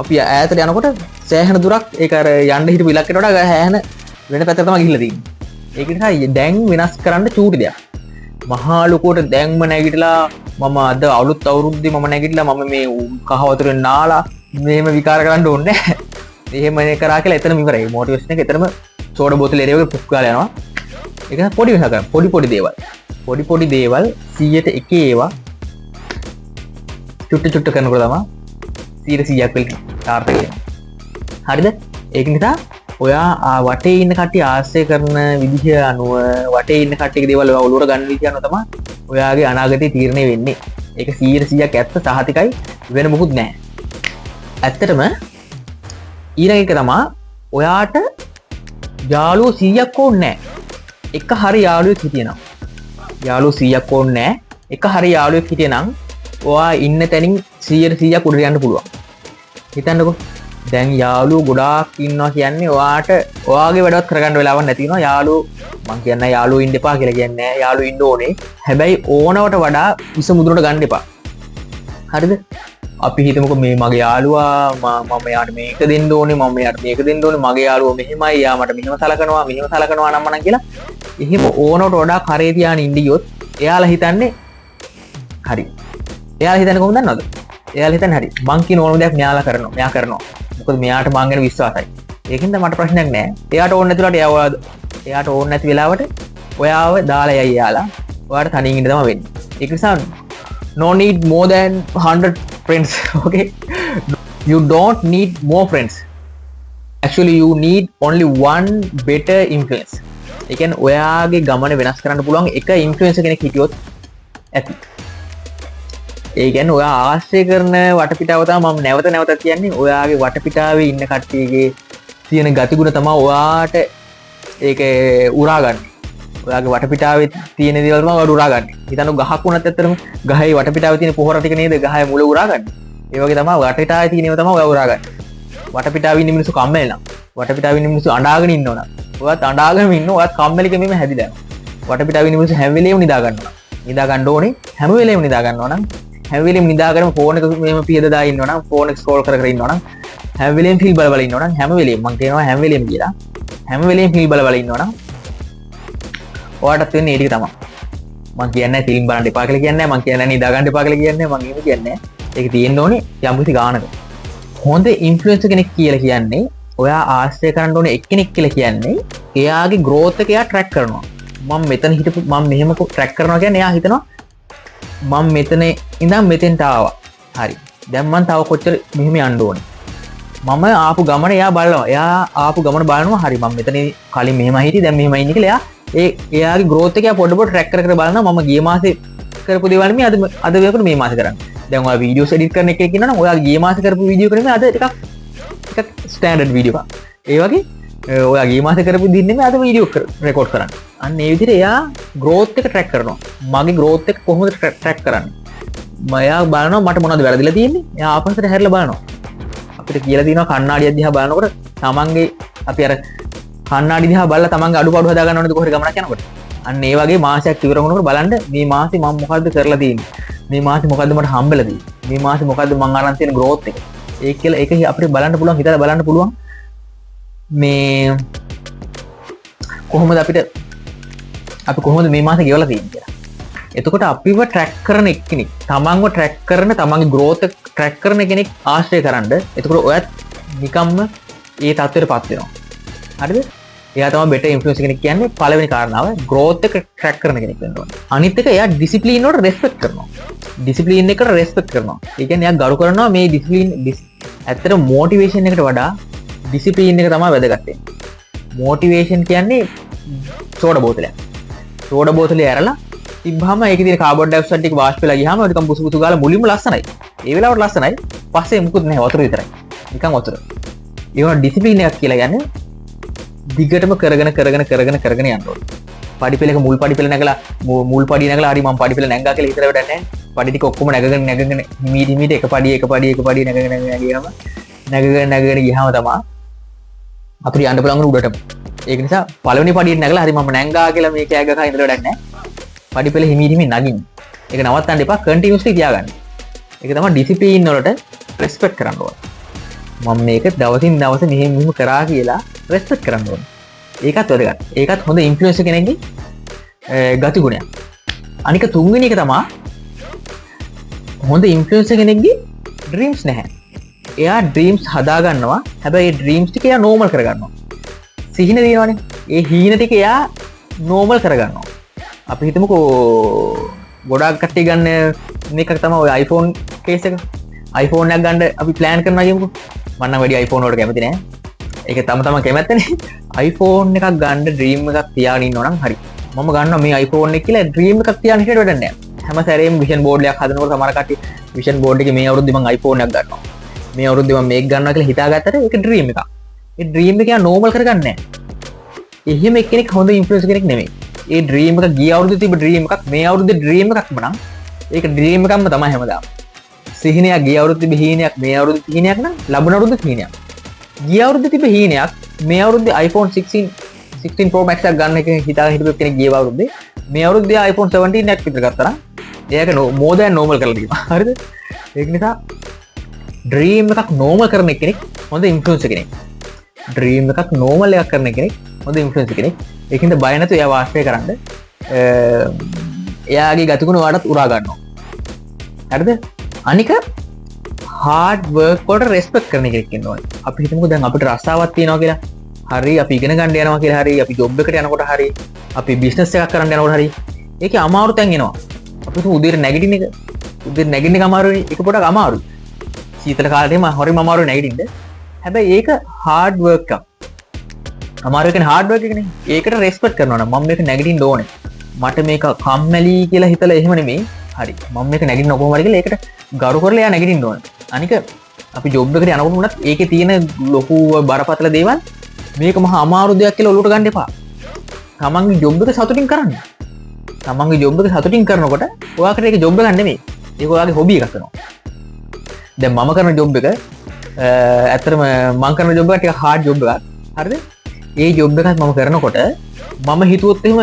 අපි ඈතට යනකොට සෑහෙන දුරක් ඒක අර යන්න හිටපු ඉලක්කයට වඩා සෑහෙන වෙන පැත්තට තමයි ගිහිල්ලා තියෙන්නේ. ඒක නිසා දැන් වෙනස් කරන්න චූටි දෙයක්. මහා ලොකුවට දැන්ම නැගිටලා මම අද අලුත් අවුරුද්දේ මම නැගිටලා මම මේ කහ වතුරෙන් නාලා මේම විකාර කරන්න ඕනේ නැහැ. එහෙම කරා කියලා එතනම ඉවරයි. මොටිවේෂන් එක එතනම සෝඩා බෝතලේ එරෙව්ව පුක් ගාලා යනවා. ඒක තමයි පොඩි වෙනස කරන්නේ. පොඩි දේවල්. පොඩි දේවල් 100ට එක ඒවා චුට්ට කරනකොට තමයි 100ක් වෙල් සාර්ථක වෙන්නේ. හරිද? ඒක නිසා ඔයා වටේ ඉන්න කට්ටිය ආශ්‍රය කරන විදිහ අනුව වටේ ඉන්න කට්ටියගේ දේවල් ඔයා ඔලුවට ගන්න විදිහ අනුව තමයි ඔයාගේ අනාගතය තීරණය වෙන්නේ. ඒක 100%ක් ඇත්ත සහතිකයි වෙන මොකුත් නැහැ. ඇත්තටම ඊළඟ එක තමයි ඔයාට යාළුවෝ 100ක් ඕනේ නැහැ. එක හරි යාළුවෙක් හිටියනම්. යාළුවෝ 100ක් ඕනේ නැහැ. එක හරි යාළුවෙක් හිටියනම් ඔයා ඉන්න තැනින් 100%ක් උඩට යන්න පුළුවන්. හිතන්නකෝ දැන් යාළුවෝ ගොඩාක් ඉන්නවා කියන්නේ ඔයාට ඔයාගේ වැඩවත් කරගන්න වෙලාවක් නැති වෙනවා. යාළුවෝ මං කියන්නේ යාළුවෝ ඉන්න එපා කියලා කියන්නේ නැහැ. යාළුවෝ ඉන්න ඕනේ. හැබැයි ඕනවට වඩා විස මුදුනට ගන්න එපා. හරිද? අපි හිතමුකෝ මේ මගේ යාළුවා මම යාට මේක දෙන්න ඕනේ මම යාට මේක දෙන්න ඕනේ මගේ යාළුවා මෙහෙමයි යා මට මෙහෙම සලකනවා නම් මනම් කියලා එහෙම ඕනවට වඩා කරේ තියාගෙන ඉන්න ගියොත් එයාලා හිතන්නේ හරි. එයාලා හිතන්නේ කොහොමද දන්නවද? එයාලා හිතන්නේ හරි. මං කියන ඕනම දෙයක් මෙයා කරනවා. මොකද මෙයාට මං ගැන විශ්වාසයි. ඒකින්ද මට ප්‍රශ්නයක් නැහැ. එයාට ඕන නැතිවට එයාට ඕන නැති වෙලාවට ඔයාව දාලා යයි එයාලා. ඔයාට තනියෙන් ඉන්න තමයි වෙන්නේ. ඒක නිසා no need more than 100 friends. Okay, you don't need more friends. Actually you need only one better influence. ඒ කියන්නේ ඔයාගේ ගමන වෙනස් කරන්න පුළුවන් එක ඉන්ෆ්ලුවෙන්සර් කෙනෙක් හිටියොත් ඇති. ඒ කියන්නේ ඔයා ආශ්‍රය කරන වටපිටාව තමයි මම නැවත කියන්නේ ඔයාගේ වටපිටාවේ ඉන්න කට්ටියගේ තියෙන ගතිගුණ තමයි ඔයාට ඒක උරාගන්නේ. ඔයාගේ වටපිටාවේ තියෙන දේවල් තමයි ඔයාලා උරාගන්නේ. හිතන්න ගහක් වුණත් ඇත්තටම ගහේ වටපිටාවේ තියෙන පොහොර ටික නේද ගහේ මුල උරාගන්නේ. ඒ වගේ තමයි වටපිටාවේ තියෙන ඒවා තමයි ඔයා උරාගන්නේ. වටපිටාවේ ඉන්න මිනිස්සු කම්මැලි නම් වටපිටාවේ ඉන්න මිනිස්සු අඬාගෙන ඉන්නව නම් ඔයාත් අඬාගෙන ඉන්න ඔයාත් කම්මැලිකමෙම හැදිලා යනවා. වටපිටාවේ ඉන්න මිනිස්සු හැම වෙලේම නිදා ගන්නවා. නිදා ගන්න ඕනේ. හැම වෙලේම නිදා ගන්නවා නම් හැම වෙලේම නිදාගෙන ෆෝන් එක මෙහෙම පියද දා ඉන්නවා නම් ෆෝන් එක ස්ක්‍රෝල් කර ඉන්නවා නම් හැම වෙලේම ෆිල් බල ඉන්නවා නම් හැම වෙලේම මම කියනවා හැම වෙලේම කියලා හැම වෙලේම ෆිල් බල ඉන්නවා නම් ඔයාටත් වෙන්නේ ඒ ටික තමයි. මම කියන්නේ ෆිල්ම් බලන්න එපා කියලා කියන්නේ නැහැ. මම කියන්නේ නිදා ගන්න එපා කියලා කියන්නේ නැහැ. මම එහෙම කියන්නේ නැහැ. ඒක තියෙන්න ඕනේ යම්කිසි ගානක. හොඳ ඉන්ෆ්ලුවෙන්සර් කෙනෙක් කියලා කියන්නේ ඔයා ආශ්‍රය කරන්න ඕනේ එක්කෙනෙක් කියලා කියන්නේ එයාගේ growth එක එයා track කරනවා. මම මෙතන හිටපු මම මෙහෙම track කරනවා කියන්නේ එයා හිතනවා මම මෙතන ඉඳන් මෙතෙන්ට ආවා. හරි. දැන් මම තව කොච්චර මෙහෙම යන්න ඕනේ. මම ආපු ගමන එයා බලනවා. එයා ආපු ගමන බලනවා. හරි මම මෙතන කලින් මෙහෙම හිටියේ දැන් මෙහෙම ඉන්නේ කියලා එයාගේ growth එක එයා පොඩ track කර බලනවා. මම ගිය මාසේ කරපු දේවල් මේ අද වෙනකොට මේ මාසේ කරන්නේ. දැන් ඔයා වීඩියෝස් එඩිට් කරන එකේ කියනවනම් ඔයා ගිය මාසේ කරපු වීඩියෝ කරන්නේ අද ටිකක් ස්ටෑන්ඩඩ් වීඩියෝ එකක්. ඒ වගේ ඔයා ගිය මාසේ කරපු දින් නෙමෙයි අද වීඩියෝ රෙකෝඩ් කරන්නේ. අන්න ඒ විදිහට එයා growth එක track කරනවා. මගේ growth එක කොහොමද track කරන්නේ? මම බලනවා මට මොනවද වැරදිලා තියෙන්නේ? එයා ආපස්සට හැරිලා බලනවා. අපිට කියලා තියෙනවා කණ්ණාඩියක් දිහා බලනකොට තමන්ගේ අපි අර කණ්ණාඩි දිහා බලලා තමන්ගේ අඩුපාඩු හදා ගන්න ඕනේද කොහරි ගමනක් යනකොට. අන්න ඒ වගේ මාසයක් ඉවර වුණොත් බලන්න මේ මාසෙ මම මොකද්ද කරලා තියෙන්නේ? මේ මාසෙ මොකද්ද මට හම්බෙලා තියෙන්නේ? මේ මාසෙ මොකද්ද මං අරන් තියෙන growth එක? ඒක කියලා ඒක අපිට බලන්න පුළුවන් හිතලා බලන්න පුළුවන්. මේ කොහොමද අපි කොහොමද මේ මාසේ ගෙවලා තියෙන්නේ කියලා. එතකොට අපිව track කරන එක්කෙනෙක්, තමන්ව track කරන, තමන්ගේ growth එක track කරන කෙනෙක් ආශ්‍රය කරන්න. එතකොට ඔයත් නිකම්ම ඒ තත්ත්වයටපත් වෙනවා. හරිද? එයා තමයි better influence කෙනෙක් කියන්නේ පළවෙනි කාරණාව growth එක track කරන කෙනෙක් වෙන්න ඕනේ. අනිත් එක එයා discipline වලට respect කරනවා. discipline එකට respect කරනවා. ඒ කියන්නේ එයා ගරු කරනවා මේ discipline ඇත්තට motivation එකට වඩා discipline එක තමයි වැදගත් වෙන්නේ. motivation කියන්නේ සෝඩා බෝතලයක්. සෝඩා බෝතලේ ඇරලා තිබ්බහම ඒකේ තියෙන කාබන් ඩයොක්සයිඩ් ටික වාෂ්ප වෙලා ගියාම නිකන් බුසු බුසු ගාලා මුලින්ම ලස්සනයි. ඒ වෙලාවට ලස්සනයි. පස්සේ මුකුත් නැහැ වතුර විතරයි. නිකන් වතුර. ඒවා discipline එකක් කියලා කියන්නේ දිගටම කරගෙන යන්න ඕනේ. පඩි පෙළක මුල් පඩි පෙළ නැගලා මුල් පඩි නැගලා හරි මම පඩි පෙළ නැංගා කියලා හිතලා වැඩක් නැහැ. පඩි ටික ඔක්කොම නැගගෙන හිමීට එක පඩි නැගගෙන ගියාම තමයි අපිට යන්න පුළුවන් උඩටම. ඒක නිසා පළවෙනි පඩියට නැගලා හරි මම නැංගා කියලා මේ කෑ ගහලා ඉඳලා වැඩක් නැහැ. පඩි පෙළ හිමීට නගින්න. ඒක නවත්තන්න එපා කන්ටිනියස්ලි තියාගන්න. ඒක තමයි ඩිසිප්ලින් වලට රෙස්පෙක්ට් කරන්න ඕනේ. මම මේක දවසින් දවස මෙහෙම කරා කියලා රෙස්පෙක්ට් කරන්න ඕනේ. ඒකත් වැදගත්. ඒකත් හොඳ ඉන්ෆ්ලුවෙන්සර් කෙනෙක්ගේ ගති ගුණයක්. අනික තුන්වෙනි එක තමයි හොඳ ඉන්ෆ්ලුවෙන්සර් කෙනෙක්ගේ ඩ්‍රීම්ස් නැහැ. එයා ඩ්‍රීම්ස් හදාගන්නවා. හැබැයි ඒ ඩ්‍රීම්ස් ටික එයා නෝමල් කරගන්නවා. සිහින දිනවනේ. ඒ හීන ටික එයා නෝමල් කරගන්නවා. අපි හිතමුකෝ ගොඩාක් කට්ටිය ගන්න මේක තමයි ඔය iPhone කේස් එක. iPhone එකක් ගන්න අපි ප්ලෑන් කරනවා කියමුකෝ. මම නම් වැඩි iPhone වලට කැමති නෑ. ඒක තම කැමැත්තනේ. iPhone එකක් ගන්න ඩ්‍රීම් එකක් තියාගෙන ඉන්නවා නම් හරි. මම ගන්නවා මේ iPhone එක කියලා ඩ්‍රීම් එකක් තියාගෙන හිටියට වැඩක් නෑ. හැම සැරේම විෂන් බෝඩ් එකක් හදනකොට සමහර කට්ටිය විෂන් බෝඩ් එකේ මේ අවුරුද්දේ මම iPhone එකක් ගන්නවා. මේ අවුරුද්දේ මම මේක ගන්නවා කියලා හිතාගත්තට ඒක ඩ්‍රීම් එකක්. ඒ ඩ්‍රීම් එක යා නෝමල් කරගන්නේ නෑ. එහෙම එක්කෙනෙක් හොඳ ඉන්ෆ්ලුවෙන්සර් කෙනෙක් නෙමෙයි. ඒ ඩ්‍රීම් එක ගිය අවුරුද්දේ තිබ්බ ඩ්‍රීම් එකක් මේ අවුරුද්දේ ඩ්‍රීම් එකක්ම නම් ඒක ඩ්‍රීම් එකක්ම තමයි හැමදාම. සිහිනයක් ගිය අවුරුද්දේ තිබ්බ හීනයක් මේ අවුරුද්දේ හීනයක් නම් ලබන අවුරුද්දේ හීනයක්. ගිය අවුරුද්දේ තිබ්බ හීනයක් මේ අවුරුද්දේ iPhone 16 Pro Max එකක් ගන්න එක හිතාගෙන හිටපු කෙනෙක් ගිය අවුරුද්දේ මේ අවුරුද්දේ iPhone 17 එකක් විතර ගත්තා නම් ඒක more than normal කරලා තියෙනවා. හරිද? ඒක නිසා ඩ්‍රීම් එකක් නෝමල් කරන කෙනෙක් හොඳ ඉන්ෆ්ලුවෙන්සර් කෙනෙක්. ඩ්‍රීම් එකක් නෝමල් එකක් කරන කෙනෙක් හොඳ ඉන්ෆ්ලුවෙන්සර් කෙනෙක්. ඒකින්ද බය නැතුව එයා වාස්තය කරන්න. එයාගේ ගතිගුණ ඔයාලටත් උරා ගන්නවා. හරිද? අනික හાર્ඩ් වර්ක් වලට රෙස්පෙක්ට් කරන කෙනෙක් ඉන්න ඕනේ. අපි හිතමුකෝ දැන් අපිට රස්සාවක් තියෙනවා කියලා. හරි අපි ඉගෙන ගන්න යනවා කියලා හරි අපි ජොබ් එකට යනකොට හරි අපි බිස්නස් එකක් කරන්න යනකොට හරි ඒකේ අමාරු තැන් එනවා. අපි උදේට නැගිටින එක උදේට නැගිටින එක අමාරුයි. ඒක පොඩක් අමාරුයි. සීතල කාලේම හරිම අමාරුයි නැගිටින්න. හැබැයි ඒක හાર્ඩ් වර්ක් එකක්. අමාරු එකනේ හાર્ඩ් වර්ක් එකනේ. ඒකට රෙස්පෙක්ට් කරනවා නම් මම මේක නැගිටින්න ඕනේ. මට මේක කම්මැලි කියලා හිතලා එහෙම නෙමෙයි. හරි. මම මේක නැගිටින්න කොහොම හරි කියලා ඒකට ගරු කරලා එයා නැගිටින්න ඕනේ. අනික අපි ජොබ් එකට යනකොට උනත් ඒකේ තියෙන ලොකු බරපතල දේවල් මේක මහා අමාරු දෙයක් කියලා ඔලුවට ගන්න එපා. තමන්ගේ ජොබ් එක සතුටින් කරන්න. තමන්ගේ ජොබ් එක සතුටින් කරනකොට ඔයාකට ඒක ජොබ් එකක් නෙමෙයි. ඒක ඔයාගේ හොබි එකක් වෙනවා. දැන් මම කරන ජොබ් එක ඇත්තටම මම කරන ජොබ් එක ටික හાર્ඩ් ජොබ් එකක්. හරිද? ඒ ජොබ් එකත් මම කරනකොට මම හිතුවොත් එහෙම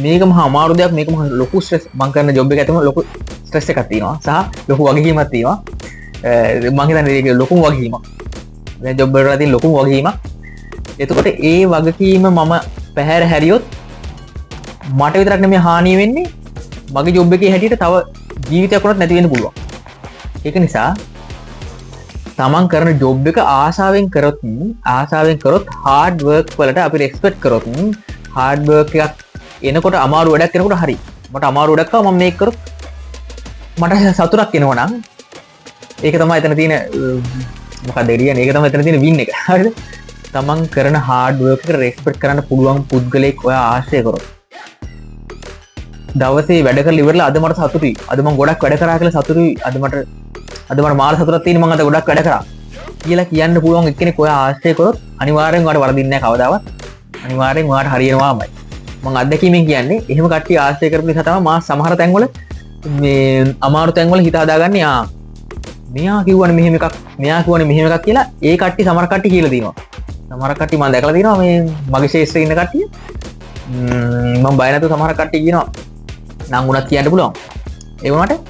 මේක මහා අමාරු දෙයක් මේක මහා ලොකු ස්ට්‍රෙස් මම කරන ජොබ් එක ඇතුළේ ලොකු ස්ට්‍රෙස් එකක් තියෙනවා සහ ලොකු වගකීමක් තියෙනවා. මම හිතන්නේ ඒක ලොකු වගකීමක්. දැන් ජොබ් වලට තියෙන ලොකු වගකීමක්. එතකොට ඒ වගකීම මම පැහැර හැරියොත් මට විතරක් නෙමෙයි හානිය වෙන්නේ මගේ ජොබ් එකේ හැටියට තව ජීවිතයක් උනත් නැති වෙන්න පුළුවන්. ඒක නිසා තමන් කරන ජොබ් එක ආසාවෙන් කරොත් හાર્ඩ් වර්ක් වලට අපි රෙස්පෙක්ට් කරොත් හાર્ඩ් වර්ක් එකක් එනකොට අමාරු වැඩක් කරනකොට හරි මට අමාරු වැඩක් ආවා මම මේක කරොත් මට සතුටක් එනවා නම් ඒක තමයි එතන තියෙන මොකක්ද කියන්නේ ඒක තමයි එතන තියෙන වින් එක. හරිද? තමන් කරන හાર્ඩ් වර්ක් එක රෙස්පෙක්ට් කරන්න පුළුවන් පුද්ගලෙක් ඔයා ආශ්‍රය කරොත් දවසේ වැඩ කරලා ඉවරලා අද මට සතුටුයි. අද මම ගොඩක් වැඩ කරා කියලා සතුටුයි. අද මට මාර සතුටක් තියෙන මම අද ගොඩක් වැඩ කරා කියලා කියන්න පුළුවන් එක්කෙනෙක් ඔයා ආශ්‍රය කරොත් අනිවාර්යෙන් ඔයාට වරදින්නේ නැහැ කවදාවත්. අනිවාර්යෙන් ඔයාට හරියනවාමයි. මම අත්දැකීමෙන් කියන්නේ එහෙම කට්ටිය ආශ්‍රය කරපු නිසා තමයි මා සමහර තැන්වල මේ අමාරු තැන්වල හිත හදාගන්නේ මෙයා කිව්වනේ මෙහෙම එකක් මෙයා කිව්වනේ මෙහෙම එකක් කියලා ඒ කට්ටිය සමහර කට්ටිය කියලා දිනවා. සමහර කට්ටිය මම දැකලා තියෙනවා මේ මගේ ශේෂ්ත්‍රයේ ඉන්න කට්ටිය මම බය නැතුව සමහර කට්ටිය කියනවා නම් උනත් කියන්න පුළුවන්. ඒ වුණාට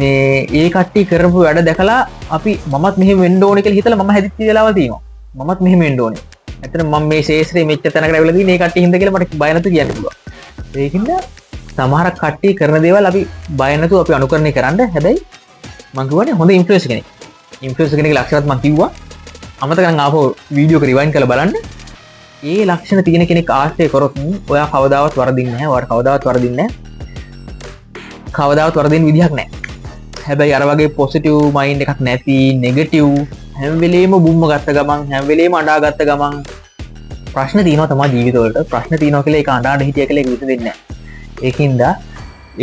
මේ ඒ කට්ටිය කරපු වැඩ දැකලා අපි මමත් මෙහෙම වෙන්න ඕනේ කියලා හිතලා මම හැදිච්ච වෙලාවල් තියෙනවා. මමත් මෙහෙම වෙන්න ඕනේ. ඇත්තට මම මේ ශේෂ්ත්‍රයේ මෙච්චර තැනකට ඇවිල්ලා තියෙන්නේ ඒ කට්ටිය හින්දා කියලා මට බය නැතුව කියන්න පුළුවන්. ඒකින්ද සමහර කට්ටිය කරන දේවල් අපි බය නැතුව අපි අනුකරණය කරන්න. හැබැයි මම කියවනේ හොඳ ඉන්ෆ්ලුවෙන්සර් කෙනෙක්. ඉන්ෆ්ලුවෙන්සර් කෙනෙක්ගේ ලක්ෂණත් මම කිව්වා. අමතක නම් ආපහු වීඩියෝ එක රිවයින්ඩ් කරලා බලන්න. ඒ ලක්ෂණ තියෙන කෙනෙක් ආශ්‍රය කරොත් ඔයා කවදාවත් වරදින්නේ නැහැ. ඔයාට කවදාවත් වරදින්නේ නැහැ. කවදාවත් වරදින්න විදිහක් නැහැ. හැබැයි අර වගේ පොසිටිව් මයින්ඩ් එකක් නැති නෙගටිව් හැම වෙලේම බුම්ම ගත්ත ගමන් හැම වෙලේම අඬා ගත්ත ගමන් ප්‍රශ්න තියෙනවා තමයි ජීවිතවලට. ප්‍රශ්න තියෙනවා කියලා ඒක අඬාට හිටිය කියලා ඒක විසඳෙන්නේ නැහැ. ඒකින්ද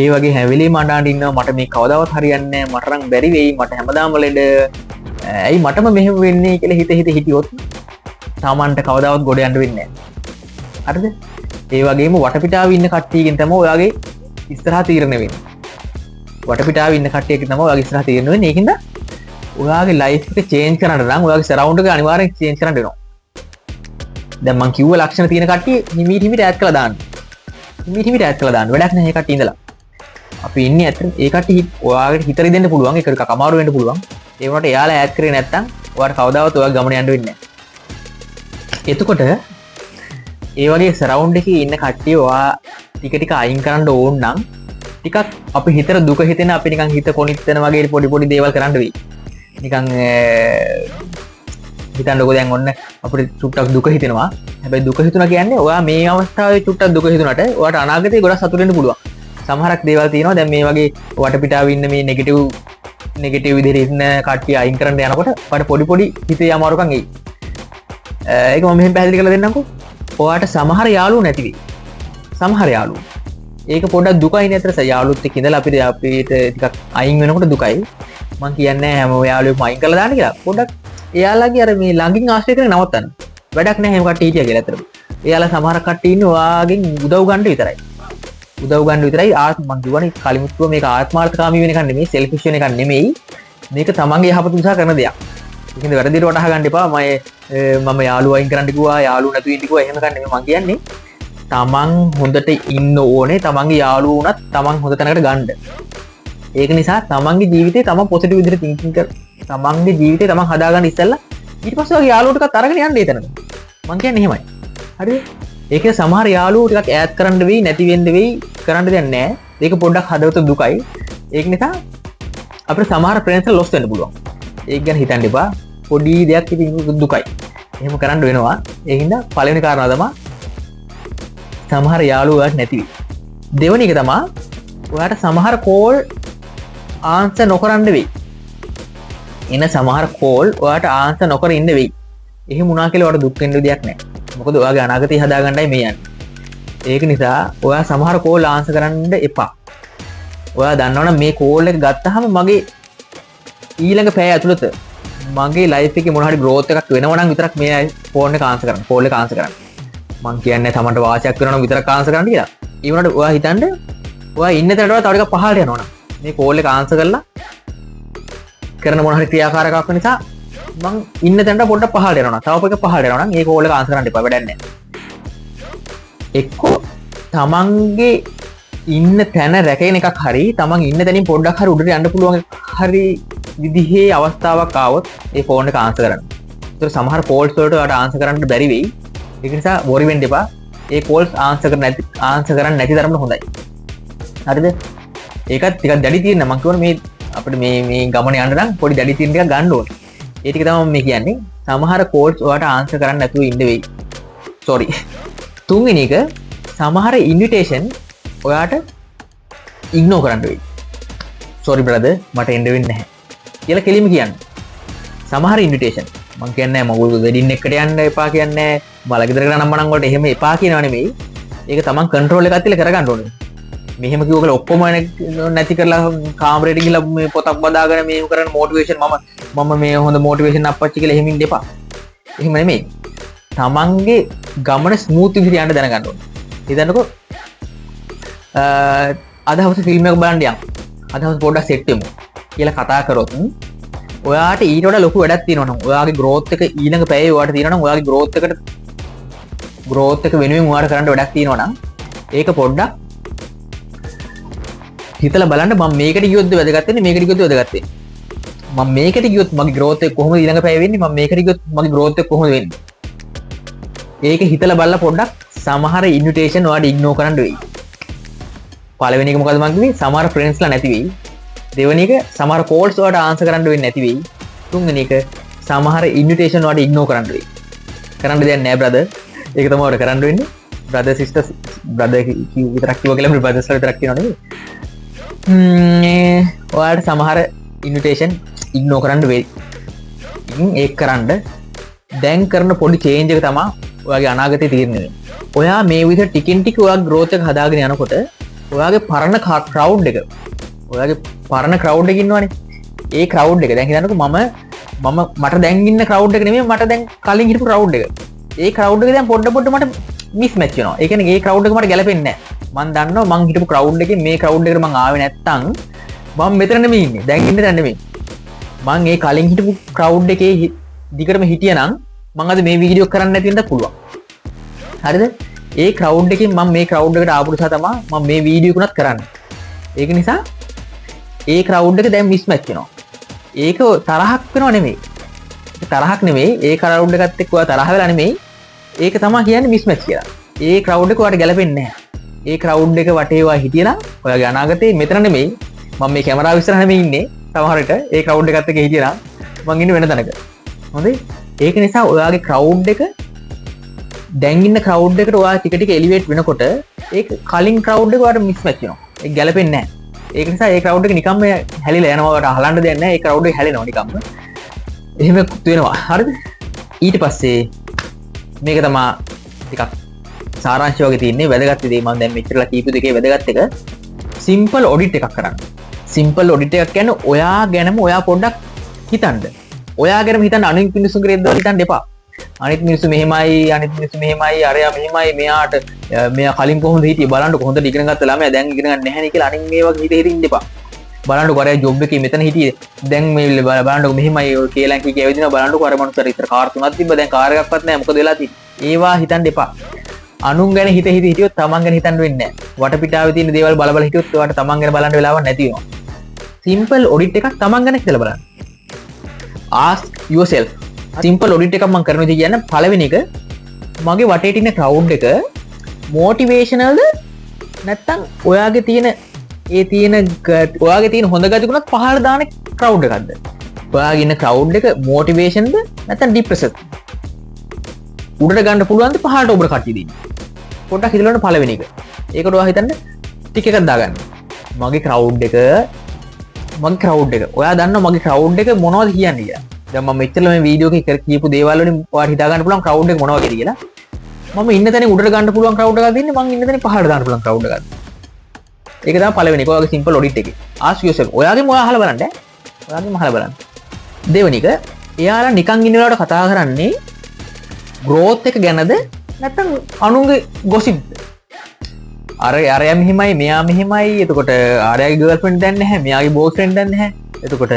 ඒ වගේ හැම වෙලේම අඬාට ඉන්නවා මට මේ කවදාවත් හරියන්නේ නැහැ මට නම් බැරි වෙයි මට හැමදාම ලෙඩ ඇයි මටම මෙහෙම වෙන්නේ කියලා හිත හිටියොත් තමන්ට කවදාවත් ගොඩ යන්න වෙන්නේ නැහැ. හරිද? ඒ වගේම වටපිටාවේ ඉන්න කට්ටියකින් තමයි ඔයාගේ ඉස්සරහා තීරණය වෙන්නේ. වටපිටාවේ ඉන්න කට්ටියකින් තමයි ඔයාගේ ඉස්සරහා තීරණය වෙන්නේ. ඒකින්ද ඔයාගේ ලයිෆ් එක චේන්ජ් කරන්න නම් ඔයාගේ සරවුන්ඩ් එක අනිවාර්යෙන් චේන්ජ් කරන්න වෙනවා. දැන් මං කිව්ව ලක්ෂණ තියෙන කට්ටිය හිමීට ඈඩ් කරලා දාන්න. හිමීට ඈඩ් කරලා දාන්න. වැඩක් නැහැ ඒ කට්ටිය ඉඳලා. අපි ඉන්නේ ඇත්තට ඒ කට්ටිය ඔයාලට හිතරි දෙන්න පුළුවන්. ඒක ටිකක් අමාරු වෙන්න පුළුවන්. ඒ වුණාට එයාලා ඈඩ් කරේ නැත්තම් ඔයාලට කවදාවත් ඔයාගේ ගමන යන්න වෙන්නේ නැහැ. එතකොට ඒ වගේ සරවුන්ඩ් එකේ ඉන්න කට්ටිය ඔයා ටික ටික අයින් කරන්න ඕන නම් ටිකක් අපි හිතට දුක හිතෙන අපි නිකන් හිත කොනිටන වගේ පොඩි පොඩි දේවල් කරන්න වෙයි. නිකන් හිතන්නකෝ දැන් ඔන්න අපිට චුට්ටක් දුක හිතෙනවා. හැබැයි දුක හිතුණා කියන්නේ ඔයා මේ අවස්ථාවේ චුට්ටක් දුක හිතුණාට ඔයාට අනාගතේ ගොඩක් සතුටු වෙන්න පුළුවන්. සමහරක් දේවල් තියෙනවා දැන් මේ වගේ වටපිටාවේ ඉන්න මේ නෙගටිව් විදිහට ඉන්න කට්ටිය අයින් කරන්න යනකොට ඔයාට පොඩි පොඩි හිතේ අමාරුකම් එයි. ඒක මම මෙහෙම පැහැදිලි කරලා දෙන්නම්කෝ. ඔයාට සමහර යාළුවෝ නැති වෙයි. සමහර යාළුවෝ. ඒක පොඩ්ඩක් දුකයි නේද? යාළුවොත් එක්ක ඉඳලා අපිට ටිකක් අයින් වෙනකොට දුකයි. මම කියන්නේ හැම යාළුවෙම අයින් කරලා දාන්න කියලා. පොඩ්ඩක් එයාලගේ අර මේ ළඟින් ආශ්‍රය කරගෙන නවත්තන්න. වැඩක් නැහැ එහෙම කට්ටිය හිටියා කියලා අතරම. එයාලා සමහර කට්ටිය ඉන්නේ ඔයාගෙන් උදව් ගන්න විතරයි. උදව් ගන්න විතරයි මම කියවනේ කලිමුත් කිව්වා මේක ආත්මාර්ථකාමී වෙන එකක් නෙමෙයි, සෙල්ෆිෂ් වෙන එකක් නෙමෙයි. මේක තමන්ගේ යහපත උදෙසා කරන දෙයක්. ඒකෙන්ද වැරදිට වටහා ගන්න එපා. මම යාළුවා අයින් කරන්න කිව්වා, යාළුවෝ නැතුව ඉන්න කිව්වා. එහෙම ගන්න නෙමෙයි මම කියන්නේ. තමන් හොඳට ඉන්න ඕනේ. තමන්ගේ යාළුවෝ උනත් තමන් හොඳ තැනකට ගන්න. ඒක නිසා තමන්ගේ ජීවිතේ තමන් පොසිටිව් විදිහට තින්කින් කර තමන්ගේ ජීවිතේ තමන් හදාගන්න ඉස්සෙල්ලා ඊට පස්සේ ඔයගේ යාළුවෝ ටිකක් අරගෙන යන්න ඒ තැනට. මං කියන්නේ එහෙමයි. හරිද? ඒකේ සමහර යාළුවෝ ටිකක් ඈත් කරන්න වෙයි, නැති වෙන්න වෙයි, කරන්න දෙයක් නැහැ. ඒක පොඩ්ඩක් හදවත දුකයි. ඒක නිසා අපිට සමහර ෆ්‍රෙන්ඩ්ස් ලොස් වෙන්න පුළුවන්. ඒක ගැන හිතන්න එපා. පොඩි දෙයක් ඉතින් දුකයි. එහෙම කරන්න වෙනවා. ඒ හින්දා පළවෙනි කාරණා තමයි සමහර යාළුවෝ නැති වෙයි. දෙවෙනි එක තමයි ඔයාට සමහර කෝල් ආන්සර් නොකරන්න වෙයි. එන සමහර කෝල් ඔයාට ආන්සර් නොකර ඉන්න වෙයි. එහෙම වුණා කියලා ඔයාට දුක් වෙන්න විදියක් නැහැ. මොකද ඔයාගේ අනාගතය හදාගන්නයි මේ යන්නේ. ඒක නිසා ඔයා සමහර කෝල් ආන්සර් කරන්න එපා. ඔයා දන්නවනම් මේ කෝල් එක ගත්තාම මගේ ඊළඟ පැය ඇතුළත මගේ ලයිෆ් එකේ මොන හරි growth එකක් වෙනවා නම් විතරක් මේ ෆෝන් එක ආන්සර් කරන්න. කෝල් එක ආන්සර් කරන්න. මං කියන්නේ තමන්ට වාසියක් වෙනවා නම් විතරක් ආන්සර් කරන්න කියලා. ඒ වුණාට ඔයා හිතන්නේ ඔයා ඉන්න තැනට වඩා තව ටිකක් පහළට යනවා නම් මේ කෝල් එක ආන්සර් කරලා කරන මොන හරි ක්‍රියාකාරකමක් නිසා මං ඉන්න තැනට පොඩ්ඩක් පහළට යනවා. තව පොඩ්ඩක් පහළට යනවා නම් මේ කෝල් එක ආන්සර් කරන්න එපා. වැඩක් නැහැ. එක්කෝ තමන්ගේ ඉන්න තැන රැකගෙන එකක් හරි තමන් ඉන්න තැනින් පොඩ්ඩක් හරි උඩට යන්න පුළුවන් හරි විදිහේ අවස්ථාවක් ආවොත් ඒ ෆෝන් එක ආන්සර් කරන්න. ඒතර සමහර කෝල්ස් වලට ඔයාලට ආන්සර් කරන්න බැරි වෙයි. ඒක නිසා වොරි වෙන්න එපා. ඒ කෝල්ස් ආන්සර් කරන්න නැති තරමට හොඳයි. හරිද? ඒකත් ටිකක් දැඩි තියෙන මම කියවනේ මේ අපිට මේ ගමන යන්න නම් පොඩි දැඩි තියෙන ටිකක් ගන්න ඕනේ. ඒ ටික තමයි මේ කියන්නේ. සමහර කෝල්ස් ඔයාලට ආන්සර් කරන්න නැතුව ඉන්න වෙයි. සෝරි. තුන්වෙනි එක සමහර ඉන්විටේෂන් ඔයාට ඉග්නෝ කරන්න වෙයි. සෝරි බ්‍රදර් මට එන්න වෙන්නේ නැහැ කියලා කෙලිම කියන්නේ. සමහර ඉන්විටේෂන් මම කියන්නේ මගුල් වෙඩින් එකට යන්න එපා කියන්නේ මල ගෙදරකට නම්මනම් වලට එහෙම එපා කියනව නෙමෙයි. ඒක තමන් කන්ට්‍රෝල් එකක් තියලා කරගන්න ඕනේ. මෙහෙම කිව්ව කියලා ඔක්කොම නැති කරලා කාමරේට ගිහලා මේ පොතක් බදාගෙන මේක කරන මොටිවේෂන් මම මේ හොඳ මොටිවේෂන් අප්පච්චි කියලා එහෙම ඉන්න එපා. එහෙම නෙමෙයි. තමන්ගේ ගමන ස්මූත් විදිහට යන්න දැනගන්න ඕනේ. හිතන්නකෝ අද හවස ෆිල්ම් එකක් බලන්න යන්න. අද හවස පොඩ්ඩක් සෙට් වෙමු කියලා කතා කරොත් ඔයාට ඊට වඩා ලොකු වැඩක් තියෙනවා නම් ඔයාගේ growth එක ඊළඟ පැයේ ඔයාට තියෙනවා නම් ඔයාගේ growth එක වෙනුවෙන් ඔයාට කරන්න වැඩක් තියෙනවා නම් ඒක පොඩ්ඩක් හිතලා බලන්න මම මේකට ගියොත්ද වැදගත් වෙන්නේ මේකට ගියොත්ද වැදගත් වෙන්නේ මම මේකට ගියොත් මගේ growth එක කොහොමද ඊළඟ පැයේ වෙන්නේ මම මේකට ගියොත් මගේ growth එක කොහොමද වෙන්නේ ඒක හිතලා බලලා පොඩ්ඩක් සමහර ඉන්විටේෂන් ඔයාට ඉග්නෝර් කරන්න වෙයි. පළවෙනි එක මොකද මම කිව්වේ සමහර ෆ්‍රෙන්ඩ්ස්ලා නැති වෙයි. දෙවෙනි එක සමහර කෝල්ස් වලට ආන්සර් කරන්න වෙන්නේ නැති වෙයි. තුන්වෙනි එක සමහර ඉන්විටේෂන් වලට ඉග්නෝර් කරන්න වෙයි. කරන්න දෙයක් නැහැ බ්‍රදර්. ඒක තමයි ඔයාලට කරන්න වෙන්නේ. බ්‍රදර් සිස්ටර්ස් බ්‍රදර් විතරක් කිව්වා කියලා බ්‍රදර්ස්ලා විතරක් කියනවා නෙවෙයි. ඔයාලට සමහර ඉන්විටේෂන් ඉග්නෝර් කරන්න වෙයි. ඒක කරන්න දැන් කරන පොඩි චේන්ජ් එක තමයි ඔයාගේ අනාගතේ තීරණය වෙන්නේ. ඔයා මේ විදිහට ටිකින් ටික ඔයාගේ growth එක හදාගෙන යනකොට ඔයාගේ පරණ crowd එක ඔයාගේ පරණ crowd එක ඉන්නවනේ. ඒ crowd එක දැන් හිතන්නකෝ මට දැන් ඉන්න crowd එක නෙමෙයි මට දැන් කලින් හිටපු crowd එක. ඒ crowd එක දැන් පොඩ මට mismatch වෙනවා. ඒ කියන්නේ ඒ crowd එක මට ගැලපෙන්නේ නැහැ. මම දන්නවා මං හිටපු crowd එකේ මේ crowd එකට මං ආවේ නැත්තම් මම මෙතන නෙමෙයි ඉන්නේ. දැන් ඉන්නේ දැන් නෙමෙයි. මං ඒ කලින් හිටපු crowd එකේ දිගටම හිටියනම් මං අද මේ වීඩියෝ කරන්න නැති වෙනද පුළුවන්. හරිද? ඒ crowd එකෙන් මම මේ crowd එකට ආපු නිසා තමයි මම මේ වීඩියෝ එකක් කරන්නේ. ඒක නිසා ඒ crowd එක දැන් mismatch වෙනවා. ඒක තරහක් වෙනව නෙමෙයි. ඒක තරහක් නෙමෙයි. ඒ crowd එකත් එක්ක ඔයා තරහ වෙලා නෙමෙයි. ඒක තමයි කියන්නේ mismatch කියලා. ඒ ක්‍රවුඩ් එක ඔයාලට ගැලපෙන්නේ නැහැ. ඒ ක්‍රවුඩ් එක වටේ ඔයා හිටියනම් ඔයාගේ අනාගතේ මෙතන නෙමෙයි මම මේ කැමරාව ඉස්සරහ නෙමෙයි ඉන්නේ. සමහර විට ඒ ක්‍රවුඩ් එකත් එක්ක හිටියනම් මං ඉන්නේ වෙන තැනක. හොඳයි. ඒක නිසා ඔයාගේ ක්‍රවුඩ් එක දැන් ඉන්න ක්‍රවුඩ් එකට ඔයා ටික ටික එලිවේට් වෙනකොට ඒක කලින් ක්‍රවුඩ් එක ඔයාලට මිස් මැච් වෙනවා. ඒක ගැලපෙන්නේ නැහැ. ඒක නිසා ඒ ක්‍රවුඩ් එක නිකම්ම හැලිලා යනවා. ඔයාලට අහලන්න දෙයක් නැහැ. ඒ ක්‍රවුඩ් එක හැලෙනවා නිකම්ම. එහෙම වෙනවා. හරිද? ඊට පස්සේ මේක තමයි ටිකක් සාරාංශය වගේ තියෙන්නේ වැදගත් දේ. මම දැන් මෙච්චරලා කීප දෙකේ වැදගත් එක සිම්පල් ඔඩිට් එකක් කරන්න. සිම්පල් ඔඩිට් එකක් කියන්නේ ඔයා ගැනම ඔයා පොඩ්ඩක් හිතන්න. ඔයා ගැනම හිතන්න අනිත් මිනිස්සුන්ගේ දේවල් හිතන්න එපා. අනිත් මිනිස්සු මෙහෙමයි, අනිත් මිනිස්සු මෙහෙමයි, අරයා මෙහෙමයි, මෙයා කලින් කොහොමද හිටියේ බලන්න කොහොමද ඉගෙන ගත්ත ළමයා දැන් ඉගෙන ගන්න නැහැ නේ කියලා අනිත් මේ වගේ හිත ඉන්න එපා. බලන්නකො අරයා ජොබ් එකේ මෙතන හිටියේ දැන් මේ බලන්නකො මෙහෙමයි ඔය කියලා කී කියවෙදිනවා බලන්නකො අර මනුස්සයා ඉතර කාර් තුනක් තිබ්බ දැන් කාර් එකක්වත් නැහැ මොකද වෙලා තියෙන්නේ. ඒවා හිතන්න එපා. අනුන් ගැන හිටියොත් තමන් ගැන හිතන්න වෙන්නේ නැහැ. වටපිටාවේ තියෙන දේවල් බල හිටියොත් ඔයාලට තමන් ගැන බලන්න වෙලාවක් නැති වෙනවා. සිම්පල් ඔඩිට් එකක් තමන් ගැන හිතලා බලන්න. ask yourself. සිම්පල් ඔඩිට් එකක් මම කරනවා කියන්නේ පළවෙනි එක මගේ වටේ ඉන්න ක්‍රවුඩ් එක මොටිවේෂනල්ද නැත්නම් ඔයාගේ තියෙන ඔයාගේ තියෙන හොඳ ගතිකුණත් පහළ දාන ක්‍රවුඩ් එකක්ද? ඔයාගේ ඉන්න ක්‍රවුඩ් එක මොටිවේෂන්ද නැත්නම් ડિප්‍රෙෂන්ද? උඩට ගන්න පුළුවන්ද පහළට ඔබට කට්ටිය දෙන්න? පොඩ්ඩක් හිතලා බලන්න පළවෙනි එක. ඒකට ඔයා හිතන්න ටික එකක් දාගන්න. මගේ ක්‍රවුඩ් එක ඔයා දන්නවා මගේ ක්‍රවුඩ් එක මොනවද කියන්නේ කියලා. දැන් මම මෙච්චර මේ වීඩියෝ එකේ කියපු දේවල් වලින් ඔයාලට හිතා ගන්න පුළුවන් ක්‍රවුඩ් එක මොනවද කියලා. මම ඉන්න තැනින් උඩට ගන්න පුළුවන් ක්‍රවුඩ් එකක් දෙන්නේ මම ඉන්න තැනින් පහළට දාන්න පුළුවන් ක්‍රවුඩ් එකක්. ඒක තමයි පළවෙනි එක. ඔයාගේ සිම්පල් ඔඩිට් එකේ. ask yourself. ඔයාගෙම ඔයා අහලා බලන්න ඈ. ඔයාගෙම අහලා බලන්න. දෙවෙනි එක එයාලා නිකන් ඉන්න වෙලාවට කතා කරන්නේ growth එක ගැනද නැත්නම් අනුන්ගේ gossip අරයා මෙහෙමයි මෙයා මෙහෙමයි එතකොට අරයාගේ ගර්ල්ෆ්‍රෙන්ඩ් දැන් නැහැ මෙයාගේ බෝස්ෆ්‍රෙන්ඩ් දැන් නැහැ එතකොට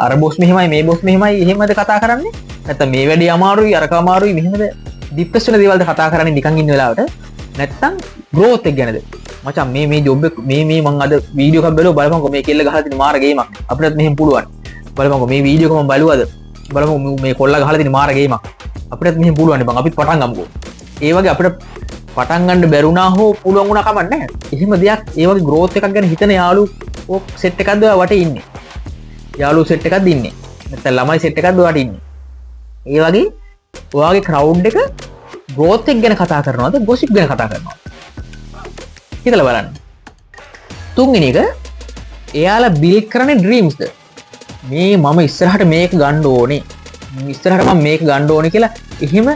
අර බොස් මෙහෙමයි මේ බොස් මෙහෙමයි එහෙමද කතා කරන්නේ නැත්නම් මේ වැඩේ අමාරුයි අරක අමාරුයි මෙහෙමද ડિප්‍රෙස් වෙන දේවල්ද කතා කරන්නේ නිකන් ඉන්න වෙලාවට නැත්නම් growth එක ගැනද මචං මේ ජොබ් එක මේ මම අද වීඩියෝ එකක් බලුවා බලපන්කො මේ කෙල්ල ගහලා තියෙන මාර ගේමක් අපිටත් මෙහෙම පුළුවන් බලපන්කො මේ වීඩියෝ එක මම බලුවාද බලමු මේ කොල්ලා ගහලා තියෙන මාර ගේමක් අපිටත් මෙහෙම පුළුවන් බං අපිත් පටන් ගමුකෝ ඒ වගේ අපිට පටන් ගන්න බැරුණා හෝ පුළුවන් වුණා කමක් නැහැ එහෙම දෙයක් ඒ වගේ growth එකක් ගැන හිතන යාළුවෝ සෙට් එකක්ද ඔයා වටේ ඉන්නේ යාළුවෝ සෙට් එකක්ද ඉන්නේ නැත්නම් ළමයි සෙට් එකක්ද ඔයාට ඉන්නේ ඒ වගේ ඔයාගේ crowd එක growth එක ගැන කතා කරනවද gossip ගැන කතා කරනවද හිතලා බලන්න තුන්වෙනි එක එයාලා build කරන්නේ dreamsද මේ මම ඉස්සරහට මේක ගන්න ඕනේ ඉස්සරහට මම මේක ගන්න ඕනේ කියලා එහෙම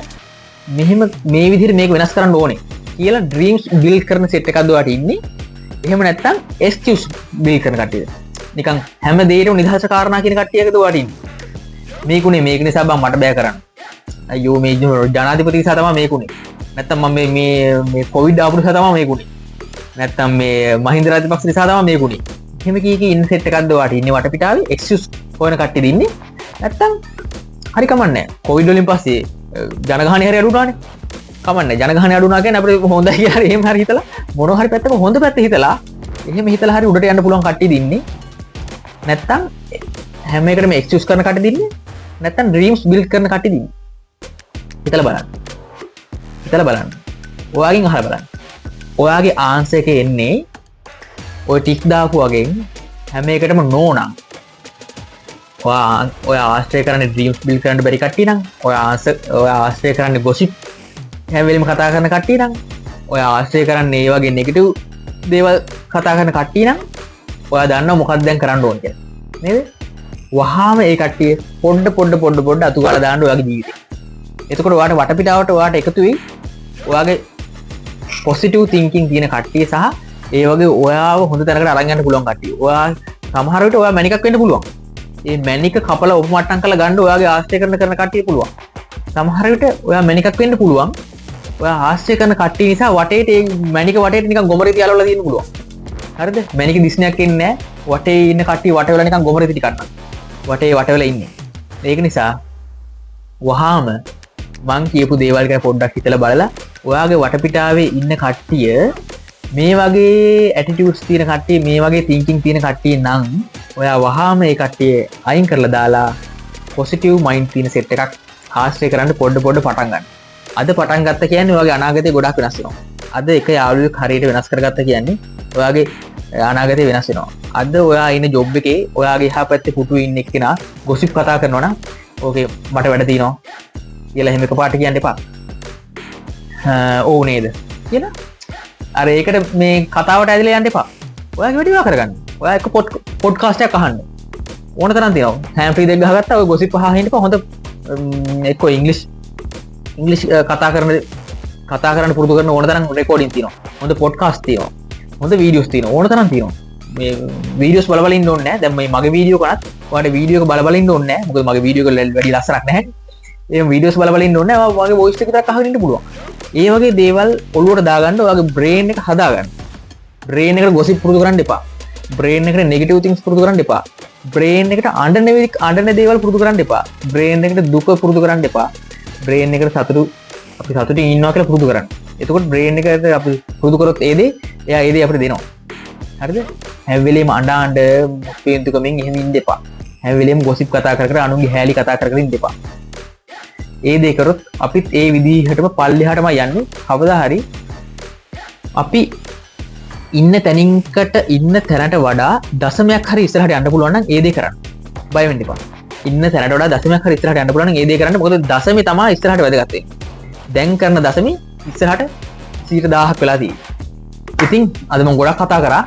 මෙහෙම මේ විදිහට මේක වෙනස් කරන්න ඕනේ කියලා dreams build කරන set එකක්ද ඔයාට ඉන්නේ එහෙම නැත්නම් excuse build කරන කට්ටියද නිකන් හැම දෙයකම නිදහස කාරණා කියන කට්ටියකද ඔයාට ඉන්නේ මේකුනේ මේක නිසා බං මට බෑ කරන්න අයියෝ මේ ජනාධිපති නිසා තමයි මේකුනේ නැත්නම් මම මේ කොවිඩ් ආපු නිසා තමයි මේකුනේ නැත්නම් මේ මහින්ද රාජපක්ෂ නිසා තමයි මේකුනේ එහෙම කී ඉන්න set එකක්ද ඔයාට ඉන්නේ වටපිටාවේ excuse හොයන කට්ටියද ඉන්නේ නැත්නම් හරි කමන්නේ කොවිඩ් වලින් පස්සේ ජනගහනය හරි අඩුනානේ කමන්නේ ජනගහනය අඩුනා කියන්නේ අපිට හොඳයි කියලා එහෙම හරි හිතලා මොනවා හරි පැත්තක හොඳ පැත්ත හිතලා එහෙම හිතලා හරි උඩට යන්න පුළුවන් කට්ටියද ඉන්නේ නැත්නම් හැම එකටම excuse කරන කට්ටියද ඉන්නේ නැත්නම් dreams build කරන කට්ටියද ඉන්නේ හිතලා බලන්න ඔයාගෙන් අහලා බලන්න ඔයාගේ ආන්සර් එක එන්නේ ඔය ටික් දාපු වගේ හැම එකටම no නම් ඔය ආශ්‍රය කරන්නේ ඩ්‍රීම්ස් බිල්ඩ් කරන්න බැරි කට්ටිය නම් ඔය ආශ්‍රය කරන්නේ gossip හැම වෙලෙම කතා කරන කට්ටිය නම් ඔය ආශ්‍රය කරන්නේ ඒ වගේ නෙගටිව් දේවල් කතා කරන කට්ටිය නම් ඔයා දන්නවා මොකක්ද දැන් කරන්න ඕන කියලා නේද වහාම ඒ කට්ටිය පොඩ අතු ගාලා දාන්න ඔයාගේ ජීවිතේ එතකොට ඔයාට වටපිටාවට ඔයාට එකතු වෙයි ඔයාගේ පොසිටිව් තින්කින් තියෙන කට්ටිය සහ ඒ වගේ ඔයාව හොඳ තැනකට අරන් යන්න පුළුවන් කට්ටිය ඔයා සමහර විට ඔයා මැනිකක් වෙන්න පුළුවන් ඒ මැනික කපලා උපමට්ටම් කරලා ගන්න ඔයාගේ ආශ්‍රය කරන කට්ටිය පුළුවන්. සමහර විට ඔයා මැනිකක් වෙන්න පුළුවන්. ඔයා ආශ්‍රය කරන කට්ටිය නිසා වටේට ඒ මැනික වටේට නිකන් ගොමරේ තියාලවලා තියෙන්න පුළුවන්. හරිද? මැනික දිස්නයක් එන්නේ නැහැ. වටේ ඉන්න කට්ටිය වටේවල නිකන් ගොමරේ ටික ගන්නවා. වටේ වටේවල ඉන්නේ. ඒක නිසා වහාම මං කියපු දේවල් ගැන පොඩ්ඩක් හිතලා බලලා ඔයාගේ වටපිටාවේ ඉන්න කට්ටිය මේ වගේ ඇටිටියුඩ්ස් තියෙන කට්ටිය මේ වගේ තින්කින් තියෙන කට්ටිය නම් ඔයා වහාම ඒ කට්ටිය අයින් කරලා දාලා පොසිටිව් මයින්ඩ් තියෙන සෙට් එකක් ආශ්‍රය කරන්න පොඩ පටන් ගන්න. අද පටන් ගත්ත කියන්නේ ඔයාගේ අනාගතය ගොඩක් වෙනස් වෙනවා. අද එක යාළුවෙක් හරියට වෙනස් කරගත්ත කියන්නේ ඔයාගේ අනාගතය වෙනස් වෙනවා. අද ඔයා ඉන්න ජොබ් එකේ ඔයාගේ එහා පැත්තේ පුටුවේ ඉන්න එක්කෙනා ගොසිප් කතා කරනවා නම් ඕකේ මට වැඩ තියෙනවා කියලා එහෙම එකපාරට කියන්න එපා. ඕ නේද කියලා අර ඒකට මේ කතාවට ඇදලා යන්න එපා. ඔයාගේ වැඩේ ඔයා කරගන්න. ඔයා එක පොඩ්කාස්ට් එකක් අහන්න. ඕන තරම් තියෙනවා. හැම් ෆ්‍රී දෙක ගහගත්තා ඔය ගොසිප් අහන්න ඉන්නපා. හොඳ එක්කෝ ඉංග්‍රීසි කතා කරන්න පුරුදු කරන ඕන තරම් රෙකෝඩින් තියෙනවා. හොඳ පොඩ්කාස්ට් තියෙනවා. හොඳ වීඩියෝස් තියෙනවා. ඕන තරම් තියෙනවා. මේ වීඩියෝස් බල බල ඉන්න ඕනේ නැහැ. දැන් මේ මගේ වීඩියෝ කරත් ඔයාලට වීඩියෝ එක බල බල ඉන්න ඕනේ නැහැ. මොකද මගේ වීඩියෝ එක වැඩි ලස්සනක් නැහැ. ඒ වීඩියෝස් බල බල ඉන්න ඕනේ නැහැ. මගේ වොයිස් එක විතරක් අහගෙන ඉන්න පුළුවන්. ඒ වගේ දේවල් ඔළුවට දාගන්න ඔයාගේ බ්‍රේන් එක හදාගන්න. බ්‍රේන් එකට ගොසිප් පුරුදු කරන්න එපා. බ්‍රේන් එකට නෙගටිව් තින්ග්ස් පුරුදු කරන්න එපා. බ්‍රේන් එකට අඬන දේවල් පුරුදු කරන්න එපා. බ්‍රේන් එකට දුක පුරුදු කරන්න එපා. බ්‍රේන් එකට අපි සතුටින් ඉන්නවා කියලා පුරුදු කරන්න. එතකොට බ්‍රේන් එකට අපි පුරුදු කරොත් ඒ දේ අපිට දෙනවා. හරිද? හැම වෙලේම අඬ මුස්පේන්තුකමින් එහෙම ඉන්න එපා. හැම වෙලේම ගොසිප් කතා කර අනුන්ගේ හැලී කතා කර ඉන්න එපා. ඒ දේ කරොත් අපිත් ඒ විදිහටම පල්ලෙහාටම යන්නේ. කවදා හරි අපි ඉන්න තැනට වඩා දශමයක් හරි ඉස්සරහට යන්න පුළුවන් නම් ඒ දේ කරන්න. බය වෙන්න එපා. ඉන්න තැනට වඩා දශමයක් හරි ඉස්සරහට යන්න පුළුවන් නම් ඒ දේ කරන්න. මොකද දශමේ තමයි ඉස්සරහට වැදගත් වෙන්නේ. දැන් කරන දශමේ ඉස්සරහට 100,000ක් වෙලා තියෙන්නේ. ඉතින් අද මම ගොඩක් කතා කරා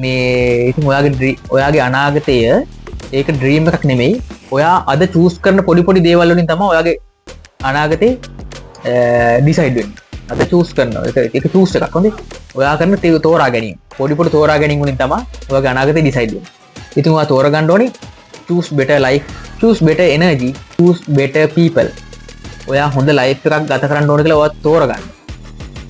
මේ ඉතින් ඔයාගේ අනාගතය ඒක ඩ්‍රීම් එකක් නෙමෙයි. ඔයා අද චූස් කරන පොඩි දේවල් වලින් තමයි ඔයාගේ අනාගතේ ඩිසයිඩ් වෙන්නේ. අද චූස් කරනවා. ඒක චූස් එකක්. හොඳේ. ඔයා කරන තෝරා ගැනීම. පොඩි තෝරා ගැනීම වලින් තමයි ඔයාගේ අනාගතේ ඩිසයිඩ් වෙන්නේ. ඉතින් ඔයා තෝරගන්න ඕනේ choose better life, choose better energy, choose better people. ඔයා හොඳ ලයිෆ් එකක් ගත කරන්න ඕන කියලා ඔයා තෝරගන්න.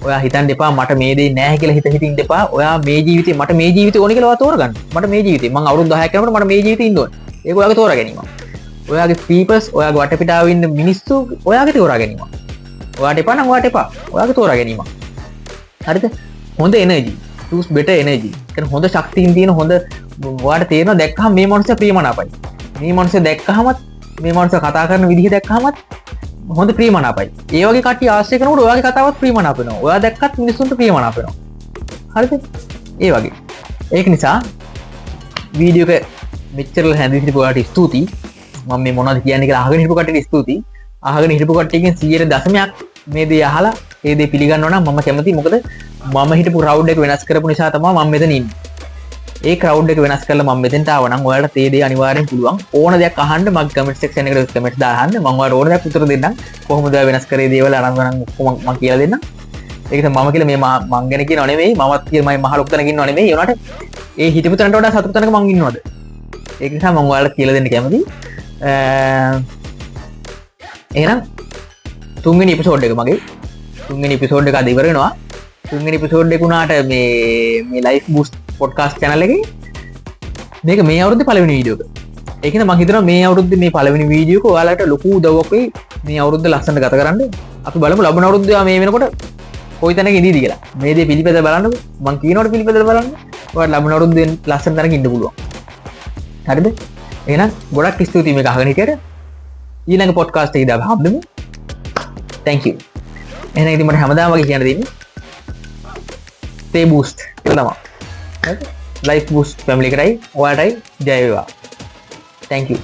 ඔයා හිතන්න එපා මට මේ දේ නැහැ කියලා හිතින් ඉන්න එපා. ඔයා මේ ජීවිතේ මට මේ ජීවිතේ ඕනේ කියලා ඔයා තෝරගන්න. මට මේ ජීවිතේ මම අවුරුදු 10ක් යනකොට මට මේ ජීවිතේ ඉන්න ඕනේ. ඒක ඔයාගේ තෝරා ගැනීම. ඔයාගේ peoples, ඔයාගේ වටපිටාවේ ඉන්න මිනිස්සු ඔයාගේ තෝරා ගැනීම. ඔයාට එපා නම් ඔයාට එපා. ඔයාගේ තෝරා ගැනීම. හරිද? හොඳ එනර්ජි, choose better energy. කියන්නේ හොඳ ශක්තියින් තියෙන හොඳ ඔයාට තේරෙනවා දැක්කහම මේ මනුස්සයා ප්‍රියමනාපයි. මේ මනුස්සයා දැක්කහමත් මේ මනුස්සයා කතා කරන විදිහ දැක්කහමත් හොඳ ප්‍රියමනාපයි. ඒ වගේ කට්ටිය ආශ්‍රය කරනකොට ඔයාගේ කතාවත් ප්‍රියමනාප වෙනවා. ඔයා දැක්කත් මිනිස්සුන්ට ප්‍රියමනාප වෙනවා. හරිද? ඒ වගේ. ඒක නිසා වීඩියෝ එක මෙච්චර හැඳින්වීම ඔයාලට ස්තුතියි. මම මේ මොනවද කියන්නේ කියලා අහගෙන හිටපු කට්ටියට ස්තුතියි. අහගෙන හිටපු කට්ටියකින් 100% මේ දේ අහලා ඒ දේ පිළිගන්නවා නම් මම කැමතියි. මොකද මම හිටපු ක්‍රවුඩ් එක වෙනස් කරපු නිසා තමයි මම මෙතන ඉන්නේ. ඒ ක්‍රවුඩ් එක වෙනස් කරලා මම මෙතෙන්ට ආව නම් ඔයාලට ඒ දේ අනිවාර්යෙන් පුළුවන්. ඕන දෙයක් අහන්න මගේ කමෙන්ට් සෙක්ෂන් එකට කමෙන්ට්ස් දාන්න. මම ඔයාලට ඕන දෙයක් උත්තර දෙන්නම්. කොහොමද ඔයා වෙනස් කරේ දේවල් අරන් මම කියලා දෙන්නම්. ඒක තමයි මම කියලා මේ මං ගැන කියනව නෙමෙයි. මමත් කියලා මම මහ ලොකු තැනක ඉන්නව නෙමෙයි. ඒ උනාට ඒ හිටපු තැනට වඩා සතුටු තැනක මං ඉන්නවද? ඒක නිසා මම ඔයාලට කියලා දෙන්න කැමතියි. එහෙනම් තුන්වෙනි එපිසෝඩ් එක මගේ තුන්වෙනි එපිසෝඩ් එක අද ඉවර වෙනවා. තුන්වෙනි එපිසෝඩ් එක උනාට මේ ලයිෆ් බූස්ට් පොඩ්කාස්ට් channel එකේ මේක මේ අවුරුද්දේ පළවෙනි වීඩියෝ එක. ඒක නිසා මම හිතනවා මේ අවුරුද්දේ මේ පළවෙනි වීඩියෝ එක ඔයාලට ලොකු උදව්වක් වෙයි මේ අවුරුද්ද ලස්සනට ගත කරන්න. අපි බලමු ලබන අවුරුද්දේ මේ වෙනකොට කොයි තැනක ඉඳීද කියලා. මේ දේ පිළිපැදලා බලන්නකෝ. මම කියනකොට පිළිපැදලා බලන්න. ඔයාලට ලබන අවුරුද්දේ ලස්සන තැනක ඉන්න පුළුවන්. හරිද? එහෙනම් ගොඩක් ස්තුතියි මේක අහගෙන හිටියට. ඊළඟ පොඩ්කාස්ට් එකේදී අපි හම්බෙමු. Thank you. එහෙනම් ඉතින් මට හැමදාම වගේ කියන්න දෙන්නේ stay boost කියලා තමයි. හරිද? life boost family එකටයි ඔයාලටයි ජය වේවා. Thank you.